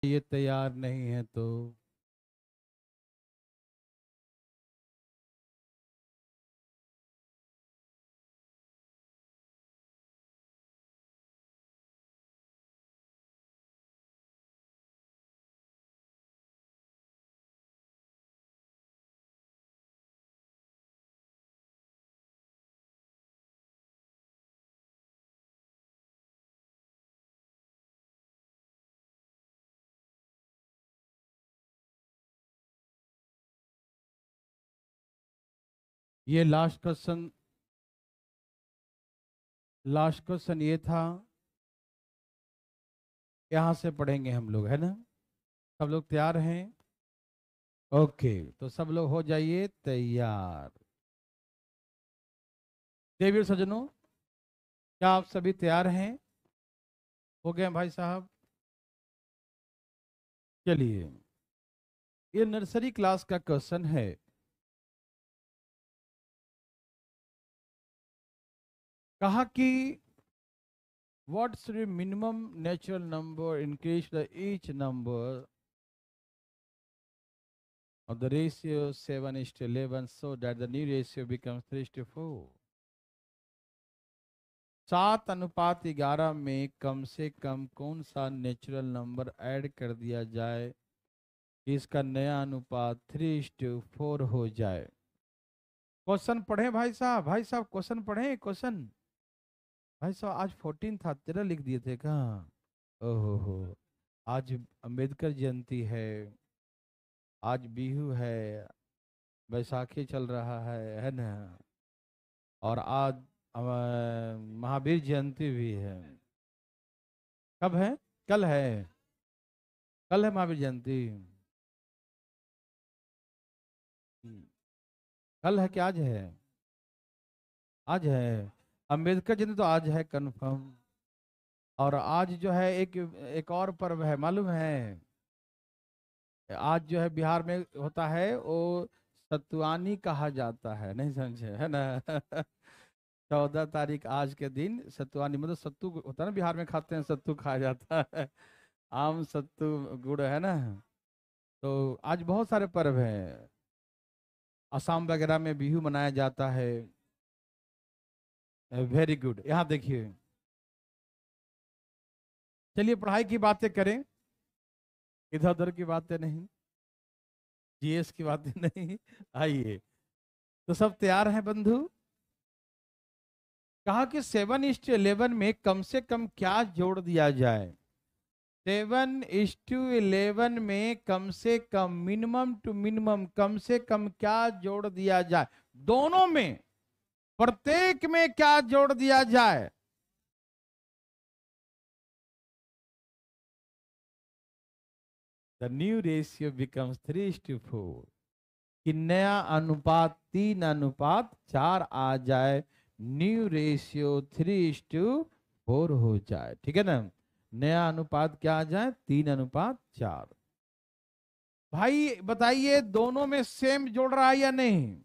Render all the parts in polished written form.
ये तैयार नहीं है तो ये लास्ट क्वेश्चन ये था। यहाँ से पढ़ेंगे हम लोग, है ना? सब लोग तैयार हैं? ओके, तो सब लोग हो जाइए तैयार। देवीर सज्जनों, क्या आप सभी तैयार हैं? हो गए भाई साहब? चलिए, ये नर्सरी क्लास का क्वेश्चन है। कहा कि what's the minimum natural number increase the each number of the ratio 7:11 so that the new ratio becomes 3:4। 7:11 में कम से कम कौन सा नेचुरल नंबर ऐड कर दिया जाए कि इसका नया अनुपात 3:4 हो जाए? क्वेश्चन पढ़े भाई साहब, भाई साहब क्वेश्चन पढ़े, क्वेश्चन। भाई साहब आज 14 था, 13 लिख दिए थे कहाँ? ओहो हो, आज अंबेडकर जयंती है, आज बिहू है, बैसाखी चल रहा है ना? और आज महावीर जयंती भी है। कब है? कल है, कल है महावीर जयंती। कल है कि आज है? आज है। अंबेडकर जयंती तो आज है कंफर्म। और आज जो है एक एक और पर्व है, मालूम है? आज जो है बिहार में होता है वो सतुआनी कहा जाता है, नहीं समझे, है ना? 14 तारीख आज के दिन सतुआनी, मतलब सत्तू होता है ना, बिहार में खाते हैं, सत्तू खाया जाता है। आम सत्तू गुड़, है ना? तो आज बहुत सारे पर्व हैं। असम वगैरह में बिहू मनाया जाता है। Very good. यहाँ देखिए, चलिए पढ़ाई की बातें करें, इधर उधर की बातें नहीं, जीएस की बातें नहीं। आइए, तो सब तैयार हैं बंधु? कहा कि 7:11 में कम से कम क्या जोड़ दिया जाए? 7:11 में कम से कम, मिनिमम टू मिनिमम, कम से कम क्या जोड़ दिया जाए? दोनों में, प्रत्येक में क्या जोड़ दिया जाए? The new ratio becomes 3:4। कि नया अनुपात 3:4 आ जाए, न्यू रेशियो 3:4 हो जाए, ठीक है ना? नया अनुपात क्या आ जाए? 3:4। भाई बताइए, दोनों में सेम जोड़ रहा है या नहीं?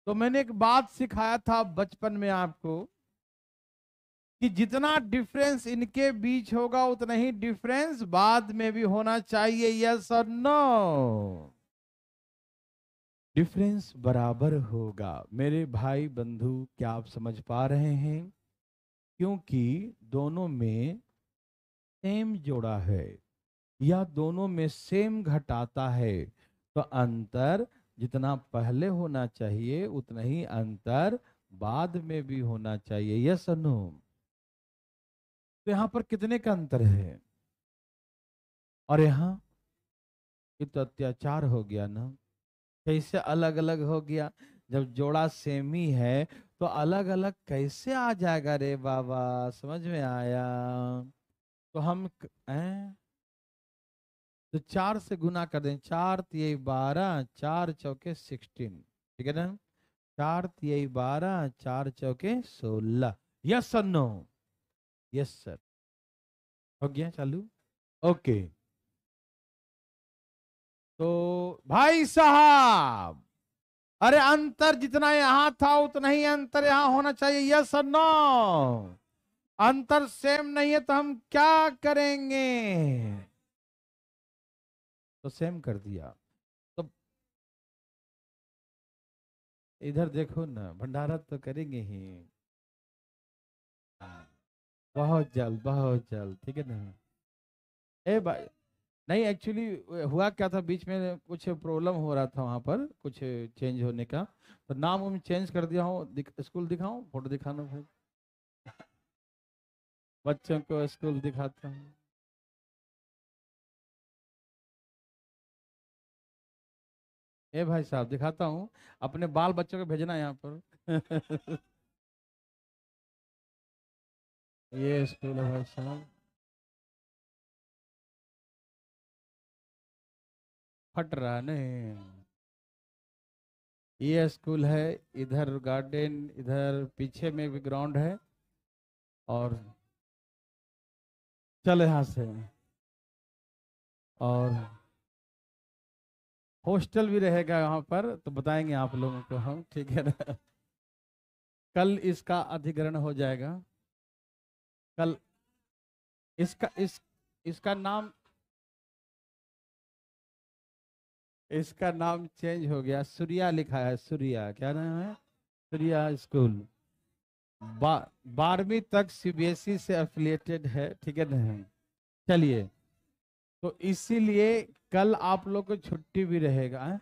तो मैंने एक बात सिखाया था बचपन में आपको कि जितना डिफरेंस इनके बीच होगा उतना ही डिफरेंस बाद में भी होना चाहिए। यस और नो? डिफरेंस बराबर होगा। मेरे भाई बंधु, क्या आप समझ पा रहे हैं? क्योंकि दोनों में सेम जोड़ा है या दोनों में सेम घटाता है, तो अंतर जितना पहले होना चाहिए उतना ही अंतर बाद में भी होना चाहिए। यस और नो? तो यहां पर कितने का अंतर है? और यहाँ ये तो अत्याचार हो गया ना। कैसे अलग अलग हो गया? जब जोड़ा सेम ही है तो अलग अलग कैसे आ जाएगा रे बाबा? समझ में आया? तो हम हैं, तो 4 से गुना कर दें। 4×3 = 12, 4×4 = 16, ठीक है ना? 4×3 = 12, 4×4 = 16। Yes sir, no? Yes sir. हो गया चालू? ओके। तो भाई साहब, अरे अंतर जितना यहां था उतना ही अंतर यहां होना चाहिए। यस और नो? अंतर सेम नहीं है तो हम क्या करेंगे? तो सेम कर दिया। तो इधर देखो ना, भंडारा तो करेंगे ही। हाँ, बहुत जल्द, बहुत जल्द, ठीक है ना। ए भाई, नहीं एक्चुअली हुआ क्या था, बीच में कुछ प्रॉब्लम हो रहा था वहाँ पर, कुछ चेंज होने का, तो नाम उम चेंज कर दिया हूँ। स्कूल दिखाऊं, फोटो दिखाना भाई, बच्चों को स्कूल दिखाता हूँ। ए भाई साहब दिखाता हूँ, अपने बाल बच्चों को भेजना यहाँ पर। ये स्कूल है भाई साहब, फट रहा नहीं। ये स्कूल है, इधर गार्डन, इधर पीछे में भी ग्राउंड है, और चल यहाँ से, और हॉस्टल भी रहेगा यहाँ पर, तो बताएंगे आप लोगों को हम, ठीक है ना। कल इसका अधिग्रहण हो जाएगा, कल इसका इसका नाम, इसका नाम चेंज हो गया, सूर्या लिखा है, सूर्या, क्या नाम है, सूर्या स्कूल। 12वीं तक सीबीएसई से एफिलिएटेड है, ठीक है ना। चलिए, तो इसीलिए कल आप लोग को छुट्टी भी रहेगा, हैं?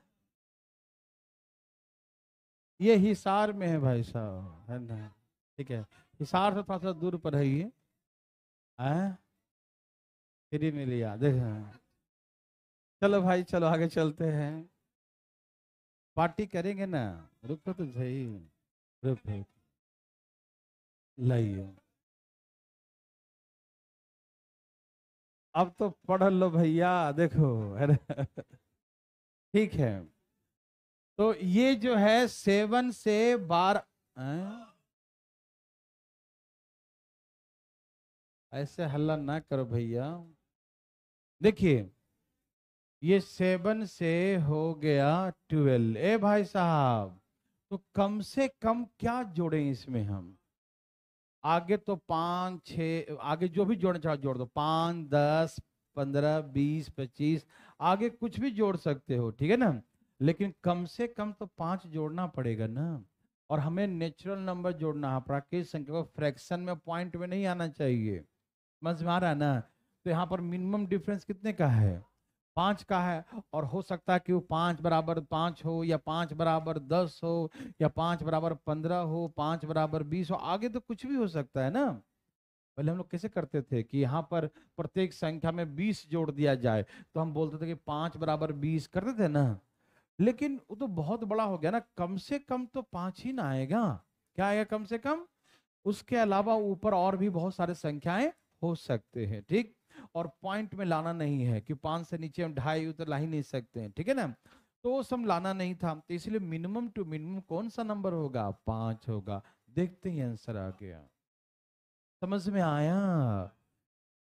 ये हिसार में है भाई साहब, है ना, ठीक है। हिसार से थोड़ा सा दूर पर है ये, हैं? फ्री में लिया, देखा। चलो भाई, चलो आगे चलते हैं, पार्टी करेंगे ना। रुको तो सही, रुको, लाइए, अब तो पढ़ लो भैया, देखो, अरे। ठीक है, तो ये जो है 7 से 12, ऐसे हल्ला ना करो भैया। देखिए, ये 7 से हो गया 12, ए भाई साहब, तो कम से कम क्या जोड़ें इसमें हम, आगे तो 5 6, आगे जो भी जोड़ना चाहो जोड़ दो, 5 10 15 20 25, आगे कुछ भी जोड़ सकते हो, ठीक है ना। लेकिन कम से कम तो 5 जोड़ना पड़ेगा ना। और हमें नेचुरल नंबर जोड़ना है, प्राकृतिक संख्या को फ्रैक्शन में, पॉइंट में नहीं आना चाहिए, समझ में आ रहा है ना। तो यहाँ पर मिनिमम डिफरेंस कितने का है, 5 का है। और हो सकता है कि वो 5 = 5 हो, या 5 = 10 हो, या 5 = 15 हो, 5 = 20 हो, आगे तो कुछ भी हो सकता है ना। पहले हम लोग कैसे करते थे कि यहाँ पर प्रत्येक संख्या में 20 जोड़ दिया जाए, तो हम बोलते थे कि 5 = 20 करते थे ना। लेकिन वो तो बहुत बड़ा हो गया ना, कम से कम तो 5 ही ना आएगा, क्या आएगा कम से कम। उसके अलावा ऊपर और भी बहुत सारे संख्याएं हो सकते हैं, ठीक। और पॉइंट में लाना नहीं है कि 5 से नीचे हम 2.5 उतर ला ही नहीं सकते हैं, ठीक है ना। तो वो सब लाना नहीं था, तो इसलिए मिनिमम टू मिनिमम कौन सा नंबर होगा, 5 होगा। देखते ही आंसर आ गया, समझ में आया।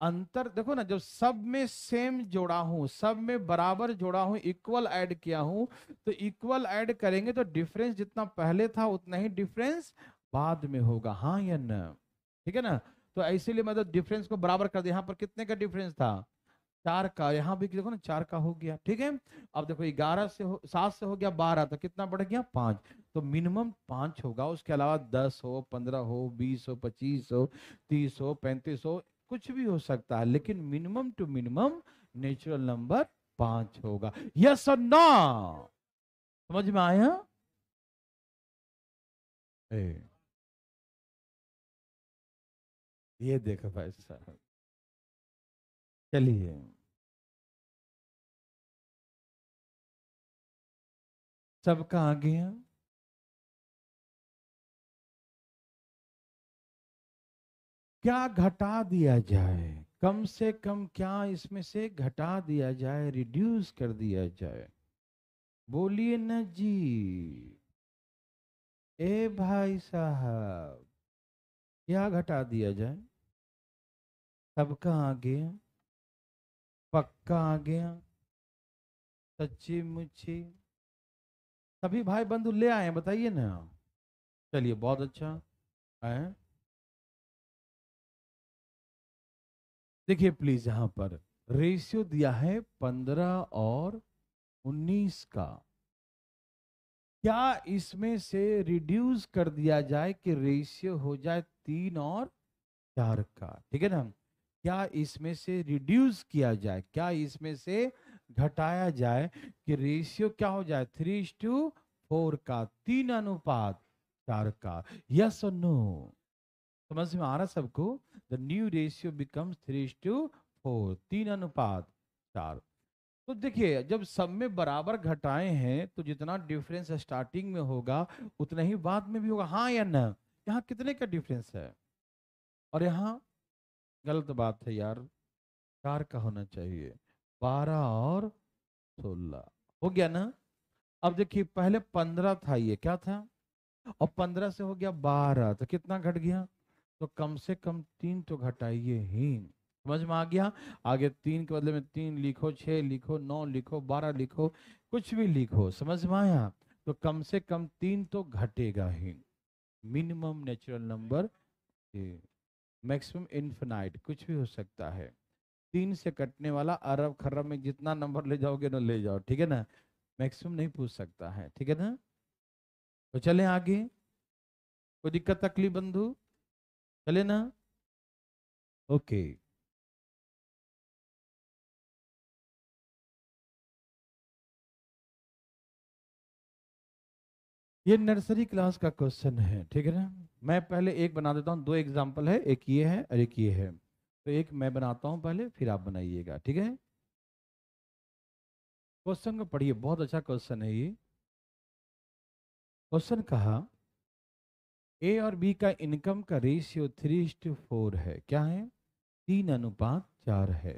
अंतर देखो ना, जब सब में सेम जोड़ा हूं, सब में बराबर जोड़ा हूं, इक्वल ऐड किया हूं, तो इक्वल ऐड करेंगे तो डिफरेंस जितना पहले था उतना ही डिफरेंस बाद में होगा, हाँ या ना, ठीक है ना। तो इसीलिए मतलब डिफरेंस को बराबर कर दिया। यहाँ पर कितने का डिफरेंस था, 4 का, यहाँ भी देखो ना 4 का हो गया, ठीक है। अब देखो 7 से हो गया 12, तो कितना बढ़ गया 5। तो मिनिमम 5 होगा, उसके अलावा 10 हो, 15 हो, 20 हो, 25 हो, 30 हो, 35 हो, कुछ भी हो सकता है, लेकिन minimum to minimum natural number 5 होगा। यस और नो, समझ में आया। ए, ये देखो भाई साहब, चलिए, सबका आ गया। क्या घटा दिया जाए, कम से कम क्या इसमें से घटा दिया जाए, रिड्यूस कर दिया जाए, बोलिए न जी। ए भाई साहब, क्या घटा दिया जाए, सबका आ गया, पक्का आ गया, सच्ची मुच्ची, सभी भाई बंधु ले आए हैं, बताइए ना। चलिए, बहुत अच्छा है। देखिए प्लीज यहाँ पर रेशियो दिया है 15 और 19 का। क्या इसमें से रिड्यूस कर दिया जाए कि रेशियो हो जाए 3 और 4 का? ठीक है ना। क्या इसमें से रिड्यूस किया जाए, क्या इसमें से घटाया जाए कि रेशियो क्या हो जाए 3:4 का, 3:4 का? यस और नो? समझ में आ रहा सबको? The new ratio becomes 3:4, 3:4। तो देखिए, जब सब में बराबर घटाए हैं तो जितना डिफरेंस स्टार्टिंग में होगा उतना ही बाद में भी होगा, हाँ या ना? यहाँ कितने का डिफरेंस है? और यहाँ गलत बात है यार, 4 का होना चाहिए। 12 और 16 हो गया ना? अब देखिए, पहले 15 था, ये क्या था? और 15 से हो गया 12, तो कितना घट गया? तो कम से कम 3 तो घटाइए ही। समझ में आ गया? आगे 3 के बदले में 3 लिखो, 6 लिखो, 9 लिखो, 12 लिखो, कुछ भी लिखो। समझ में आया? तो कम से कम 3 तो घटेगा ही। Minimum natural number, maximum infinite, कुछ भी हो सकता है। 3 से कटने वाला अरब खरब में जितना नंबर ले जाओगे ना ले जाओ, ठीक है ना। मैक्सिमम नहीं पूछ सकता है, ठीक है ना। तो चले आगे, कोई दिक्कत तकलीफ बंधु? चले ना? ओके। ये नर्सरी क्लास का क्वेश्चन है, ठीक है ना। मैं पहले एक बना देता हूँ, दो एग्जाम्पल है, एक ये है और एक ये है। तो एक मैं बनाता हूँ पहले, फिर आप बनाइएगा, ठीक है। क्वेश्चन को पढ़िए, बहुत अच्छा क्वेश्चन है ये। क्वेश्चन कहा, ए और बी का इनकम का रेशियो 3:4 है। क्या है? 3:4 है।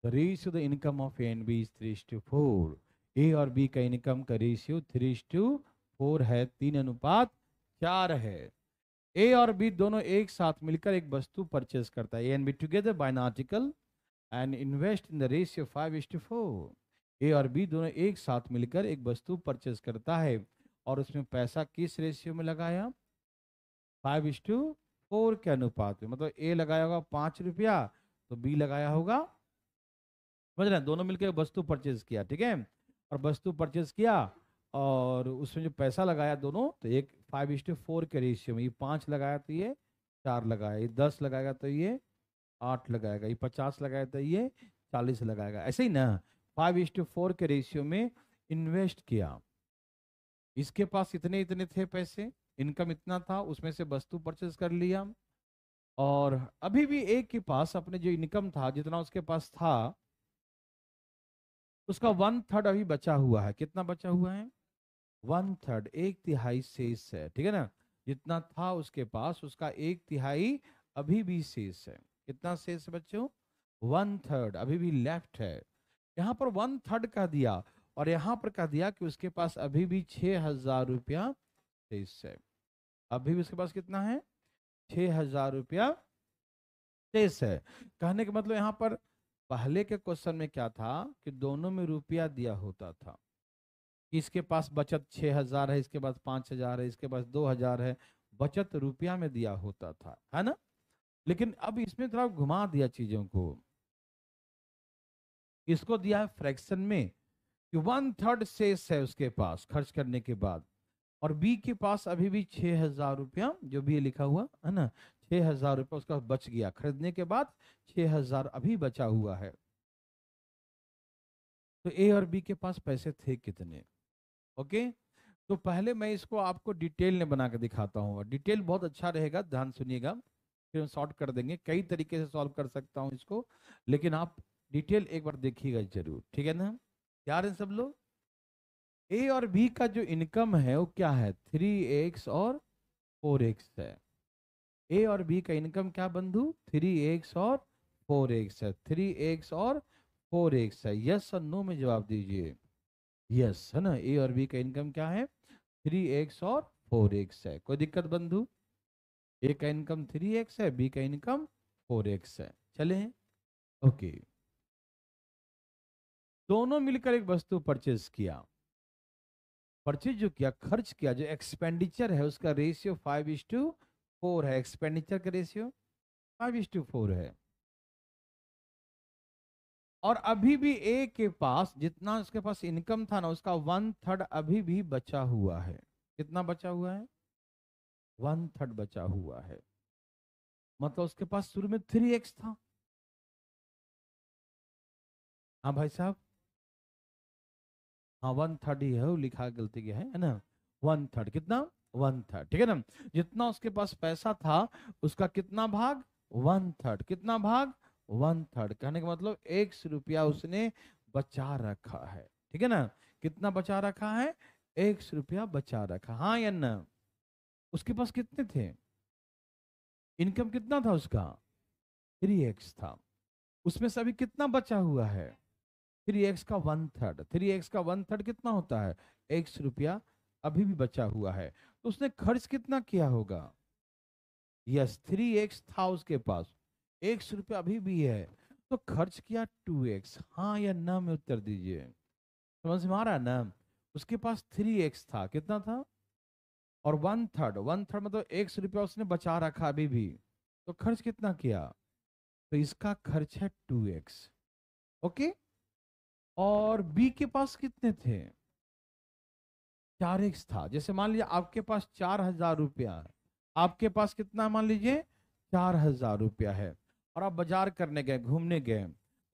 The ratio the income of A and B is 3:4। A और बी का इनकम का रेशियो 3:4 है, 3:4 है। ए और बी दोनों एक साथ मिलकर एक वस्तु परचेज करता है। ए and be together by an article and invest in the ratio 5:4। ए और बी दोनों एक साथ मिलकर एक वस्तु परचेज करता है और उसमें पैसा किस रेशियो में लगाया? 5:4 के अनुपात में। मतलब ए लगाया होगा 5 रुपया, तो बी लगाया होगा, समझ रहे हैं, दोनों मिलकर वस्तु परचेज किया, ठीक है। और वस्तु परचेज किया और उसमें जो पैसा लगाया दोनों, तो एक 5:4 के रेशियो में, ये 5 लगाया तो ये 4 लगाया, ये 10 लगाएगा तो ये 8 लगाएगा, ये 50 लगाया तो ये 40 लगाएगा, ऐसे ही ना। 5:4 के रेशियो में इन्वेस्ट किया। इसके पास इतने इतने थे पैसे, इनकम इतना था, उसमें से वस्तु परचेज कर लिया। और अभी भी एक के पास अपने जो इनकम था, जितना उसके पास था, उसका 1/3 अभी बचा हुआ है। कितना बचा हुआ है? 1/3, 1/3 शेष है, ठीक है ना। जितना था उसके पास, उसका 1/3 अभी भी शेष है। कितना शेष है बच्चों? 1/3 अभी भी लेफ्ट है। यहाँ पर 1/3 का दिया और यहाँ पर कह दिया कि उसके पास अभी भी 6,000 रुपया शेष है। अभी भी उसके पास कितना है? 6,000 रुपया शेष है। कहने का मतलब यहाँ पर पहले के क्वेश्चन में क्या था कि दोनों में रुपया दिया होता था। इसके पास बचत 6,000 है, इसके पास 5,000 है, इसके पास 2,000 है, बचत रुपया में दिया होता था, है ना। लेकिन अब इसमें थोड़ा घुमा दिया चीजों को, इसको दिया है फ्रैक्शन में कि 1/3 शेष है उसके पास खर्च करने के बाद। और बी के पास अभी भी 6,000 रुपया, जो भी ये लिखा हुआ है ना, 6,000 रुपया उसका बच गया खरीदने के बाद, 6,000 अभी बचा हुआ है। तो ए और बी के पास पैसे थे कितने? ओके। तो पहले मैं इसको आपको डिटेल में बना के दिखाता हूँ, और डिटेल बहुत अच्छा रहेगा, ध्यान सुनिएगा, फिर हम सॉल्व कर देंगे। कई तरीके से सॉल्व कर सकता हूँ इसको, लेकिन आप डिटेल एक बार देखिएगा जरूर, ठीक है ना। यार है सब लोग? ए और बी का जो इनकम है वो क्या है? 3x और 4x है। ए और बी का इनकम क्या बंधु? 3x और 4x है। 3x और 4x है। यस और नो में जवाब दीजिए। यस है ना, ए और बी का इनकम क्या है? 3x और 4x है। कोई दिक्कत बंधु? ए का इनकम 3x है, बी का इनकम 4x है। चले हैं, ओके। दोनों मिलकर एक वस्तु परचेज किया। परचेज जो किया, खर्च किया, जो एक्सपेंडिचर है उसका रेशियो 5:4 है। एक्सपेंडिचर का रेशियो 5:4 है। और अभी भी ए के पास जितना उसके पास इनकम था ना, उसका 1/3 अभी भी बचा हुआ है। कितना बचा हुआ है? 1/3 बचा हुआ है। मतलब उसके पास शुरू में 3x था। हाँ भाई साहब, हाँ 1/3 ही है, वो लिखा गलती क्या है ना। 1/3 कितना? 1/3, ठीक है ना। जितना उसके पास पैसा था उसका कितना भाग? 1/3। कितना भाग? 1/3। कहने का मतलब 100 रुपया उसने बचा रखा है, ठीक है ना। कितना बचा रखा है? 100 रुपया बचा रखा, हाँ या ना। उसके पास कितने थे? इनकम कितना था उसका? 3x था। उसमें से अभी कितना बचा हुआ है? 3x का 1/3। 3x का 1/3 कितना होता है? 100 रुपया अभी भी बचा हुआ है। तो उसने खर्च कितना किया होगा? यस, 3x था उसके पास, 100 रुपया अभी भी है, तो खर्च किया 2x। हाँ या ना में उत्तर दीजिए। समझ में आ रहा है ना। उसके पास 3x था, कितना था? और 1/3, 1/3 मतलब 100 रुपया उसने बचा रखा अभी भी, तो खर्च कितना किया? तो इसका खर्च है 2x। ओके। और बी के पास कितने थे? 4x था। जैसे मान लीजिए आपके पास 4,000 रुपया है, आपके पास कितना मान लीजिए? 4,000 रुपया है, और आप बाजार करने गए, घूमने गए,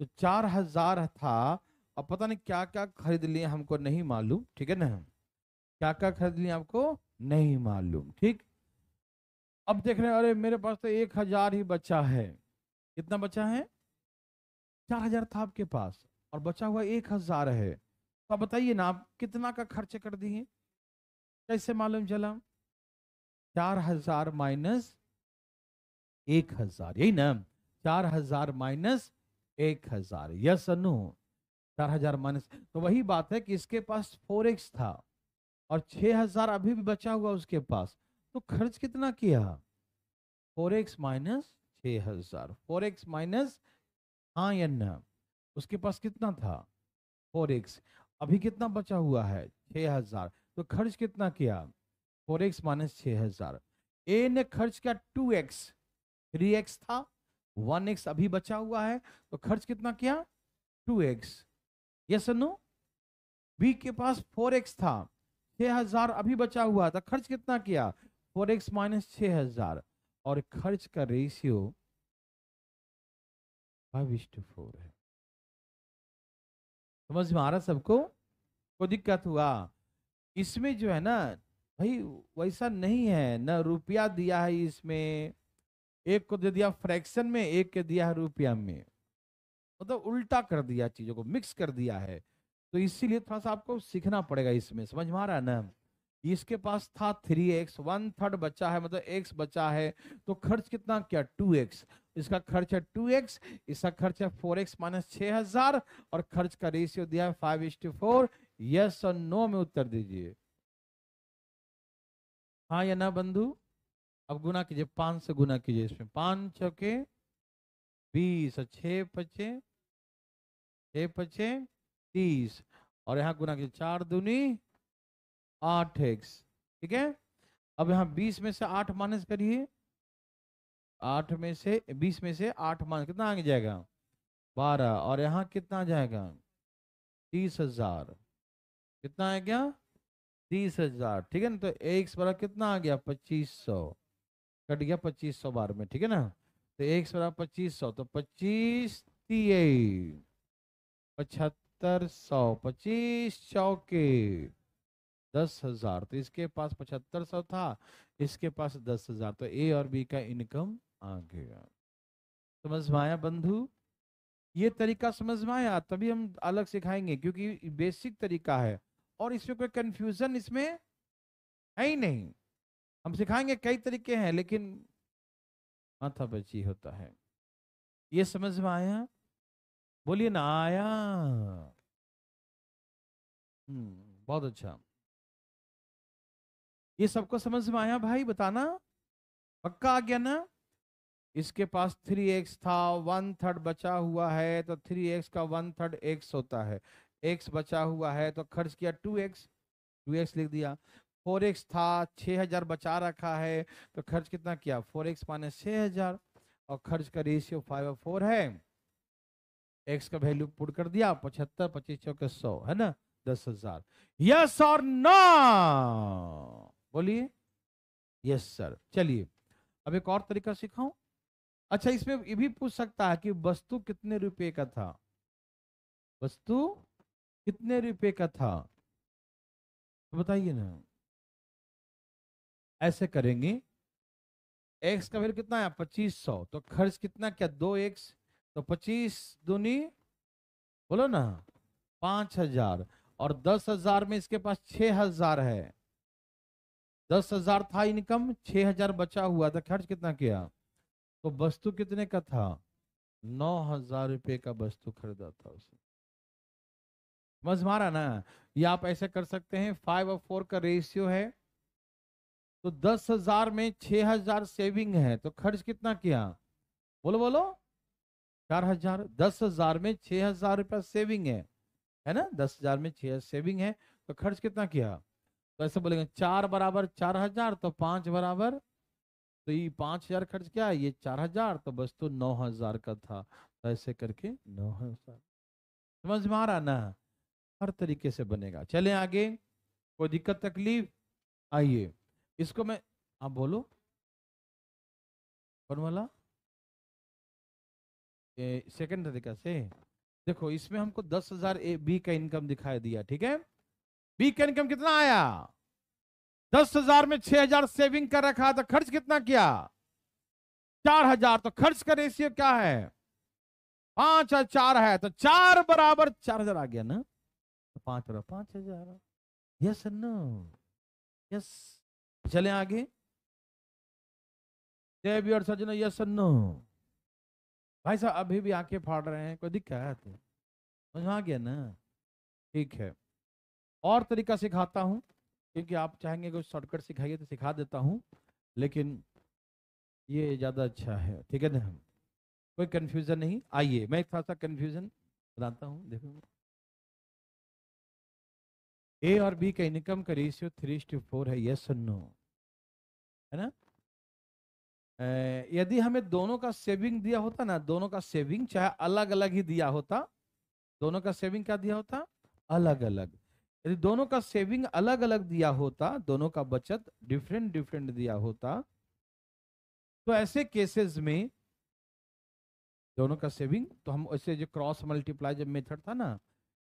तो 4,000 था। अब पता नहीं क्या क्या खरीद लिए, हमको नहीं मालूम, ठीक है ना। क्या क्या खरीद लिए आपको नहीं मालूम, ठीक। अब देख रहे हैं, अरे मेरे पास तो 1,000 ही बचा है। कितना बचा है? 4,000 था आपके पास, और बचा हुआ 1,000 है। तो आप बताइए ना, आप कितना का खर्च कर दिए? कैसे मालूम चला? 4,000 माइनस 1,000, यही ना। 4,000 माइनस 1,000, यस नो। 4,000 माइनस, तो वही बात है कि इसके पास 4x था, और 6,000 अभी भी बचा हुआ उसके पास, तो खर्च कितना किया? 4x माइनस 6,000, 4x माइनस, हाँ या ना। उसके पास कितना था? 4x। अभी कितना बचा हुआ है? 6,000। तो खर्च कितना किया? 4x minus 6,000। ए ने खर्च किया 2x, 3x था, 1x अभी बचा हुआ है, तो खर्च कितना किया? 2x। Yes no. बी के पास 4x था, 6,000 अभी बचा हुआ था, खर्च कितना किया? 4x minus 6,000। और खर्च का रेशियो 5:4 है। समझ में आ रहा सबको? कोई दिक्कत हुआ? इसमें जो है ना भाई, वैसा नहीं है ना, रुपया दिया है इसमें, एक को दे दिया फ्रैक्शन में, एक के दिया है रुपया में, मतलब उल्टा कर दिया, चीजों को मिक्स कर दिया है। तो इसीलिए थोड़ा सा आपको सीखना पड़ेगा इसमें, समझ में आ रहा है ना। इसके पास था 3x, 1/3 बचा है, मतलब x बचा है, तो खर्च कितना किया? 2x। इसका खर्च है 2x, इसका खर्च है 4x माइनस 6,000, और खर्च का रेशियो दिया है 5:4। यस और नो में उत्तर दीजिए, हाँ या ना बंधु। अब गुना कीजिए, 5 से गुना कीजिए, इसमें 5 चौके 20, और 6 पचे 30, और यहाँ गुना कीजिए, 4 दूनी 8x, ठीक है। अब यहाँ 20 में से 8 माइनस करिए, 8 में से 20 में से 8 माइनस, कितना आगे जाएगा? 12, और यहाँ कितना आ जाएगा? 30,000। कितना आ गया? 30,000, ठीक है ना। तो एक बड़ा कितना आ गया? 2,500। कट गया 2,500 बार में, ठीक है ना। तो एक बड़ा 2,500, तो 25 3 7,500, 25 चौके 10,000। तो इसके पास 7,500 था, इसके पास 10,000, तो ए और बी का इनकम आ गया। समझ में आया बंधु? ये तरीका समझ में आया, तभी हम अलग सिखाएंगे, क्योंकि बेसिक तरीका है, और इसमें कोई कंफ्यूजन इसमें है ही नहीं। हम सिखाएंगे, कई तरीके हैं, लेकिन माथापच्ची होता है। ये समझ में आया? बोलिए ना, आया। बहुत अच्छा। ये सबको समझ में आया भाई, बताना। पक्का आ गया ना? इसके पास 3x था, 1/3 बचा हुआ है, तो 3x का 1/3 x होता है, x बचा हुआ है, तो खर्च किया 2x, 2x लिख दिया। 4x था, 6,000 बचा रखा है, तो खर्च कितना किया? 4x माइनस 6,000, और खर्च का रेशियो 5/4 है। एक्स का वैल्यू पुट कर दिया, 75, 25 चौके 100, है ना, 10,000। यस और नो, बोलिए। Yes sir. चलिए अब एक और तरीका सिखाऊं। अच्छा, इसमें ये भी पूछ सकता है कि वस्तु कितने रुपए का था, वस्तु कितने रुपए का था, तो बताइए ना। ऐसे करेंगे, एक्स का वैल्यू कितना है 2500, तो खर्च कितना, क्या 2x, तो 25 दूनी, बोलो ना, 5,000, और 10,000 में इसके पास 6,000 है। 10,000 था इनकम, 6,000 बचा हुआ था, खर्च कितना किया, तो वस्तु कितने का था, 9,000 रुपए का वस्तु खरीदा था उसने। समझ मारा ना। ये आप ऐसे कर सकते हैं, 5 और 4 का रेशियो है, तो 10,000 में 6,000 सेविंग है, तो खर्च कितना किया, बोलो बोलो, 4,000। 10,000 में 6,000 रुपया सेविंग है ना, 10,000 में 6,000 सेविंग है, तो खर्च कितना किया, तो ऐसे बोलेंगे 4 बराबर 4,000, तो 5 बराबर, तो ये 5,000 खर्च किया, ये 4,000, तो वस्तु 9,000 का था, तो ऐसे करके 9,000। समझ में आ रहा ना, हर तरीके से बनेगा। चले आगे, कोई दिक्कत तकलीफ, आइए इसको मैं, आप बोलो कौन वाला, सेकंड तरीका से। देखो इसमें हमको 10,000 बी का इनकम दिखाई दिया, ठीक है। बी का इनकम कितना आया, 10,000 में 6,000 सेविंग कर रखा, तो खर्च कितना किया, 4,000, तो खर्च का रेशियो क्या है, 5 और 4 है, तो 4 बराबर 4,000 आ गया ना, तो 5 बराबर 5,000। Yes no, yes. चले आगे, जय भी और सजना, यस नो। भाई साहब अभी भी आंखें फाड़ रहे हैं, कोई दिक्कत है तो समझ में आ गया ना, ठीक है। और तरीका सिखाता हूं, क्योंकि आप चाहेंगे कुछ शॉर्टकट सिखाइए तो सिखा देता हूं, लेकिन ये ज्यादा अच्छा है, ठीक है ना। कोई कंफ्यूजन नहीं, आइए मैं थोड़ा सा कंफ्यूजन बताता हूँ, देखो। ए और बी का इनकम का रेशियो 3:4 है, यस और नो, है ना। यदि हमें दोनों का सेविंग दिया होता ना, दोनों का सेविंग चाहे अलग अलग ही दिया होता, दोनों का सेविंग क्या दिया होता, अलग अलग। यदि दोनों का सेविंग अलग अलग दिया होता, दोनों का बचत डिफरेंट डिफरेंट दिया होता, तो ऐसे केसेस में दोनों का सेविंग, तो हम ऐसे जो क्रॉस मल्टीप्लाई जब मेथड था ना,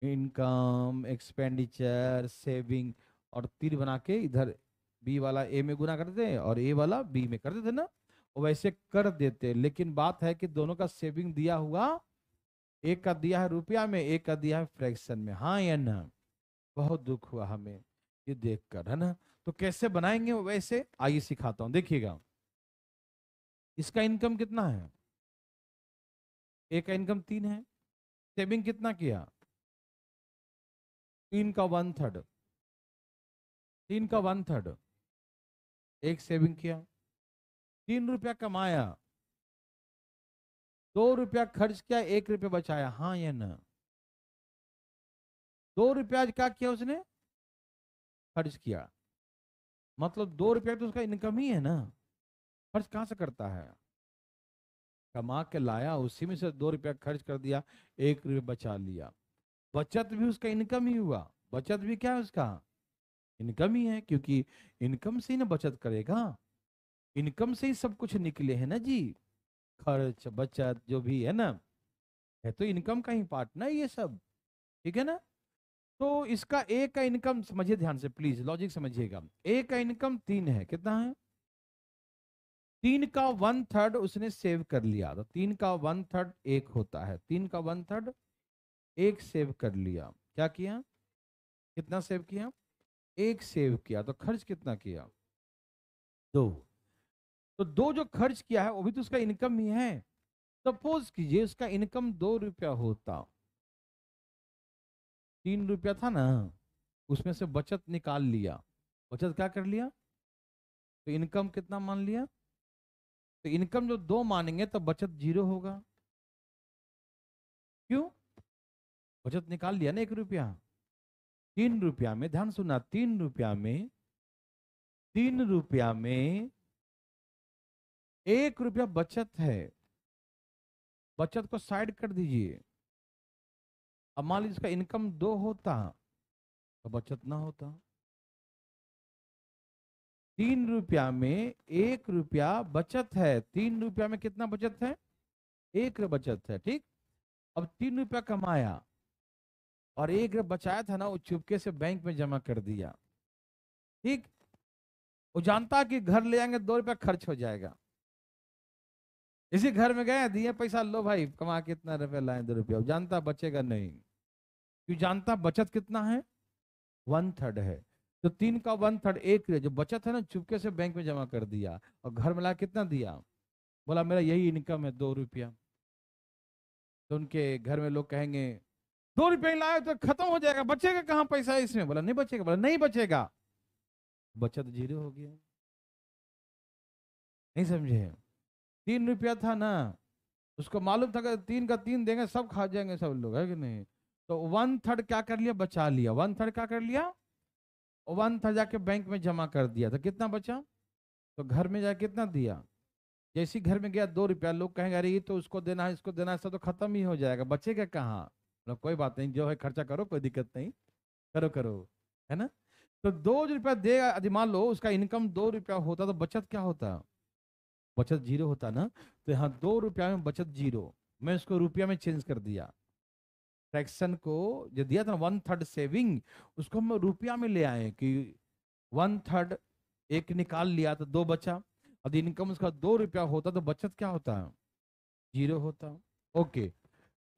इनकम एक्सपेंडिचर सेविंग, और तीर बना के इधर बी वाला ए में गुना कर देते और ए वाला बी में कर देते ना, वो वैसे कर देते। लेकिन बात है कि दोनों का सेविंग दिया हुआ, एक का दिया है रुपया में, एक का दिया है फ्रैक्शन में, हाँ या ना। बहुत दुख हुआ हमें ये देखकर, है ना। तो कैसे बनाएंगे वो, वैसे आइए सिखाता हूं, देखिएगा। इसका इनकम कितना है, ए का इनकम 3 है, सेविंग कितना किया, 3 का 1/3, 3 का 1/3, एक सेविंग किया, 3 रुपया कमाया, 2 रुपया खर्च किया, 1 रुपया बचाया, हाँ या ना। 2 रुपया क्या किया उसने, खर्च किया, मतलब 2 रुपया तो उसका इनकम ही है ना। खर्च कहां से करता है, कमा के लाया, उसी में से 2 रुपया खर्च कर दिया, 1 रुपया बचा लिया। बचत भी उसका इनकम ही हुआ, बचत भी क्या है उसका, इनकम ही है, क्योंकि इनकम से ही ना बचत करेगा, इनकम से ही सब कुछ निकले हैं ना जी। खर्च बचत जो भी है ना, है तो इनकम का ही पार्ट ना ये सब, ठीक है ना। तो इसका ए का इनकम समझिए ध्यान से, प्लीज लॉजिक समझिएगा। ए का इनकम 3 है, कितना है, 3 का 1/3 उसने सेव कर लिया, तो 3 का 1/3 एक होता है, 3 का 1/3 एक सेव कर लिया, क्या किया, कितना सेव किया, एक सेव किया, तो खर्च कितना किया, 2। तो 2 जो खर्च किया है वो भी तो उसका इनकम ही है। सपोज कीजिए उसका इनकम 2 रुपया होता, 3 रुपया था ना, उसमें से बचत निकाल लिया, बचत क्या कर लिया, तो इनकम कितना मान लिया, तो इनकम जो 2 मानेंगे तो बचत 0 होगा, क्यों, बचत निकाल लिया ना 1 रुपया। 3 रुपया में, ध्यान सुना, 3 रुपया में, 3 रुपया में 1 रुपया बचत है, बचत को साइड कर दीजिए, अब मान लीजिए इसका इनकम 2 होता तो बचत ना होता। 3 रुपया में 1 रुपया बचत है। 3 रुपया में कितना बचत है? 1 बचत है, ठीक। अब 3 रुपया कमाया और 1 बचाया था ना, वो चुपके से बैंक में जमा कर दिया, ठीक। वो जानता कि घर ले जाएंगे 2 रुपया खर्च हो जाएगा। इसी घर में गए, दिए पैसा, लो भाई कमा के इतना रुपया लाए, 2 रुपया। जानता बचेगा नहीं, क्यों? जानता बचत कितना है? 1/3 है। तो 3 का 1/3 1 जो बचत है ना, चुपके से बैंक में जमा कर दिया और घर में ला कितना दिया? बोला मेरा यही इनकम है 2 रुपया। तो उनके घर में लोग कहेंगे 2 रुपये लाए तो खत्म हो जाएगा, बचेगा कहाँ पैसा इसमें? बोला नहीं बचेगा। बोला नहीं बचेगा, बचत 0 हो गया। नहीं समझे? 3 रुपया था ना, उसको मालूम था कि 3 का 3 देंगे सब खा जाएंगे सब लोग, है कि नहीं? तो 1/3 क्या कर लिया? बचा लिया। 1/3 क्या कर लिया? 1/3 जाके बैंक में जमा कर दिया। तो कितना बचा? तो घर में जाके कितना दिया? जैसे घर में गया 2 रुपया, लोग कहेंगे अरे ये तो उसको देना है, इसको देना है, सब तो खत्म ही हो जाएगा, बचेगा कहाँ? मतलब कोई बात नहीं, जो है खर्चा करो, कोई दिक्कत नहीं, करो करो, है ना? तो 2 रुपया देगा। यदि मान लो उसका इनकम 2 रुपया होता तो बचत क्या होता? बचत 0 होता ना। तो यहाँ 2 रुपया में बचत 0, मैं उसको रुपया में चेंज कर दिया। फ्रैक्शन को जो दिया था 1/3 सेविंग, उसको हम रुपया में ले आए कि 1/3 1 निकाल लिया तो 2 बचा। यदि इनकम उसका 2 रुपया होता तो बचत क्या होता? 0 होता। ओके,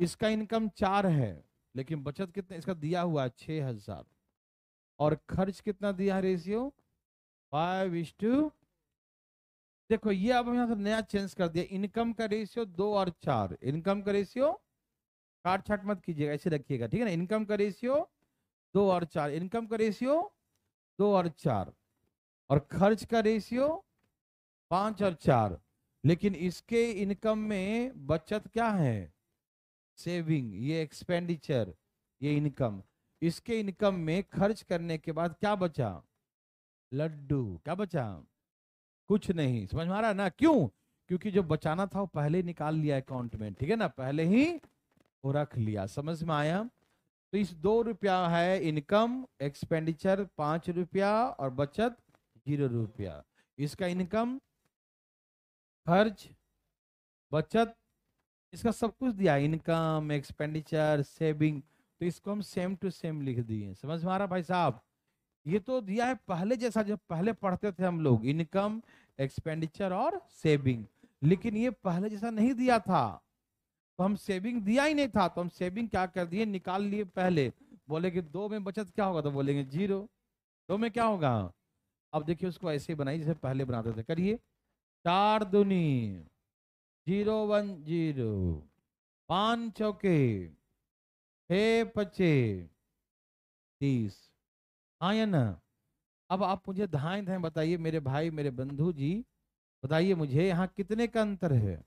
इसका इनकम 4 है, लेकिन बचत कितना इसका दिया हुआ है? 6,000। और खर्च कितना दिया है? रेशियो 5:, देखो ये अब हम यहाँ से नया चेंज कर दिया। इनकम का रेशियो 2 और 4। इनकम का रेशियो, काट छाट मत कीजिएगा, ऐसे रखिएगा, ठीक है ना? इनकम का रेशियो 2 और 4। इनकम का रेशियो 2 और 4, और खर्च का रेशियो 5 और 4। लेकिन इसके इनकम में बचत क्या है? सेविंग। ये एक्सपेंडिचर, ये इनकम। इसके इनकम में खर्च करने के बाद क्या बचा? लड्डू। क्या बचा? कुछ नहीं। समझ में आ रहा है ना? क्यों? क्योंकि जो बचाना था वो पहले निकाल लिया अकाउंट में, ठीक है ना? पहले ही वो रख लिया। समझ में आया? तो इस 2 रुपया है इनकम, एक्सपेंडिचर 5 रुपया और बचत 0 रुपया। इसका इनकम, खर्च, बचत, इसका सब कुछ दिया, इनकम, एक्सपेंडिचर, सेविंग। तो इसको हम सेम टू सेम लिख दिए। समझ में आ रहा भाई साहब? ये तो दिया है पहले जैसा, जब पहले पढ़ते थे हम लोग, इनकम, एक्सपेंडिचर और सेविंग। लेकिन ये पहले जैसा नहीं दिया था, तो हम सेविंग दिया ही नहीं था, तो हम सेविंग क्या कर दिए? निकाल लिए पहले। बोले कि 2 में बचत क्या होगा? तो बोलेंगे 0। 2 में क्या होगा? अब देखिए उसको ऐसे बनाइए जैसे पहले बनाते थे। करिए, 4 दूनी 0 1 0, 5 चौके 6 पचे 30। हाँ या ना? अब आप मुझे धाएं धाएं बताइए मेरे भाई, मेरे बंधु जी, बताइए मुझे यहाँ कितने का अंतर है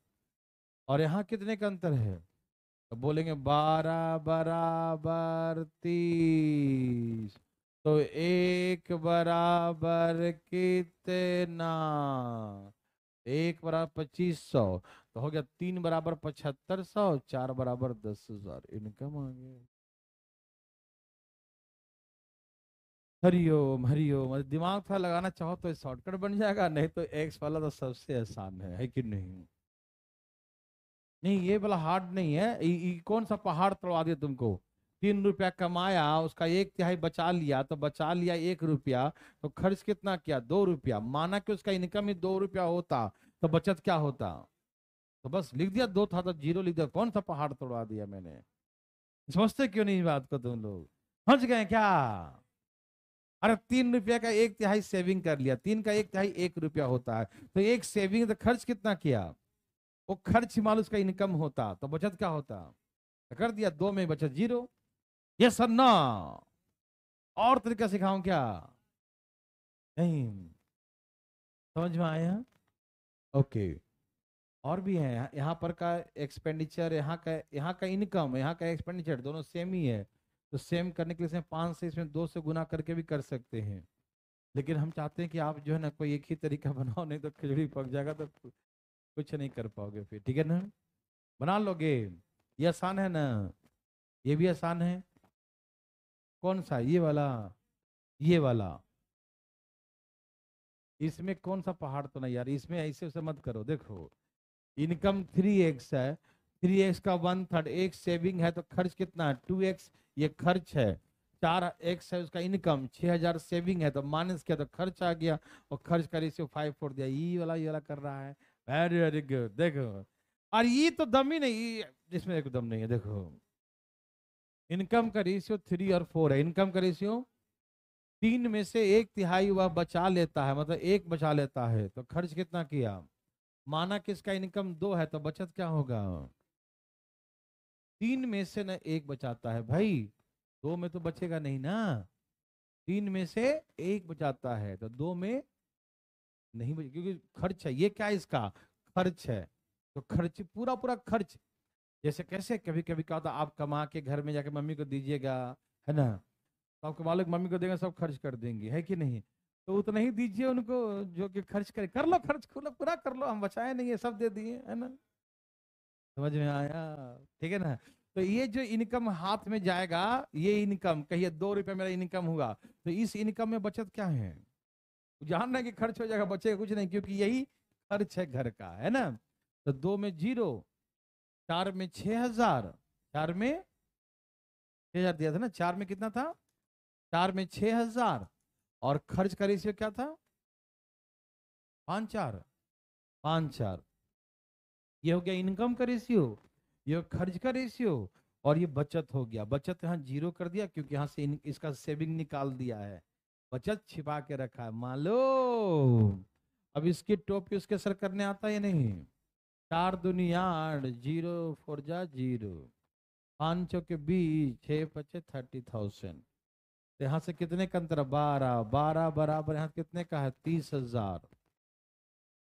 और यहाँ कितने का अंतर है? तो बोलेंगे 12 बराबर 30। तो 1 बराबर कितना? 1 बराबर 2500। तो हो गया 3 बराबर 7500, 4 बराबर 10,000। इनकम आ गया। हरिओम हरिओम। दिमाग थोड़ा लगाना चाहो तो शॉर्टकट बन जाएगा, नहीं तो एक्स वाला तो सबसे आसान है कि नहीं? नहीं, ये वाला हार्ड नहीं है। कौन सा पहाड़ तोड़वा दिया तुमको? 3 रुपया कमाया, उसका 1/3 बचा लिया, तो बचा लिया 1 रुपया। तो खर्च कितना किया? 2 रुपया। माना कि उसका इनकम ही 2 रुपया होता, तो बचत क्या होता? तो बस लिख दिया, 2 था तो 0 लिख दिया। कौन सा पहाड़ तोड़वा दिया मैंने? समझते क्यों नहीं इस बात को तुम लोग? समझ गए क्या? अरे 3 रुपया का 1/3 सेविंग कर लिया। 3 का 1/3 1 रुपया होता है। तो एक सेविंग, तो खर्च कितना किया? वो खर्च मान उसका इनकम होता, तो बचत क्या होता? तो कर दिया, 2 में बचत 0। यस सर ना? और तरीका सिखाऊं क्या? नहीं समझ में आया? ओके। और भी है यहाँ पर का एक्सपेंडिचर, यहाँ का इनकम, यहाँ का एक्सपेंडिचर, दोनों सेम ही है। तो सेम करने के लिए इसमें 5 से, इसमें 2 से गुना करके भी कर सकते हैं। लेकिन हम चाहते हैं कि आप जो है ना कोई एक ही तरीका बनाओ, नहीं तो खिचड़ी पक जाएगा तो कुछ नहीं कर पाओगे फिर, ठीक है ना? बना लोगे? ये आसान है ना? ये भी आसान है। कौन सा? ये वाला, ये वाला। इसमें कौन सा पहाड़ तो नहीं यार, इसमें ऐसे उसे मत करो। देखो, इनकम 3x है, 3x का 1/3, एक सेविंग है तो खर्च कितना है? 2x। ये खर्च है। 4x है उसका इनकम, 6,000 सेविंग है तो माइनस किया तो खर्च आ गया, और खर्च का रेशियो 5 दिया। ये वाला कर रहा है। Very very good. देखो, और ये तो दम ही नहीं, इसमें एक दम नहीं है। देखो, इनकम का रेशियो 3 और 4 है। इनकम का रेशियो 3 में से 1/3 वह बचा लेता है, मतलब एक बचा लेता है, तो खर्च कितना किया? माना कि इसका इनकम 2 है तो बचत क्या होगा? 3 में से 1 बचाता है भाई, 2 में तो बचेगा नहीं ना। 3 में से 1 बचाता है तो 2 में नहीं बचे, क्योंकि खर्च है। ये क्या है? इसका खर्च है। तो खर्च पूरा पूरा खर्च। जैसे कैसे कभी कभी क्या होता है, आप कमा के घर में जाके मम्मी को दीजिएगा, है ना, तो आपके मालिक मम्मी को देगा, सब खर्च कर देंगे, है कि नहीं? तो उतना ही दीजिए उनको जो कि खर्च करे। कर लो खर्च, खुला पूरा कर लो, हम बचाए नहीं है, सब दे दिए, है ना। समझ में आया? ठीक है ना। तो ये जो इनकम हाथ में जाएगा, ये इनकम, कहिए 2 रुपए मेरा इनकम हुआ, तो इस इनकम में बचत क्या है? जानना है कि खर्च हो जाएगा, बचेगा कुछ नहीं, क्योंकि यही खर्च है घर का, है ना। तो 2 में 0, 4 में 6,000, 4 में 6,000 दिया था ना, 4 में कितना था? 4 में 6,000, और खर्च का रेशियो क्या था? 5-4, 5-4। ये हो गया इनकम का रेशियो, ये खर्च का रेशियो, और ये बचत हो गया। बचत यहाँ 0 कर दिया, क्योंकि यहाँ से इसका सेविंग निकाल दिया है, बचत छिपा के रखा है। मान लो अब इसकी टोपी उसके सर करने आता है या नहीं? 4 दूनी 8, 0 4 जा 0, 5 के 20, 6 5 30,000। तो यहाँ से कितने का अंतर? 12, 12 बराबर यहाँ कितने का है? 30,000।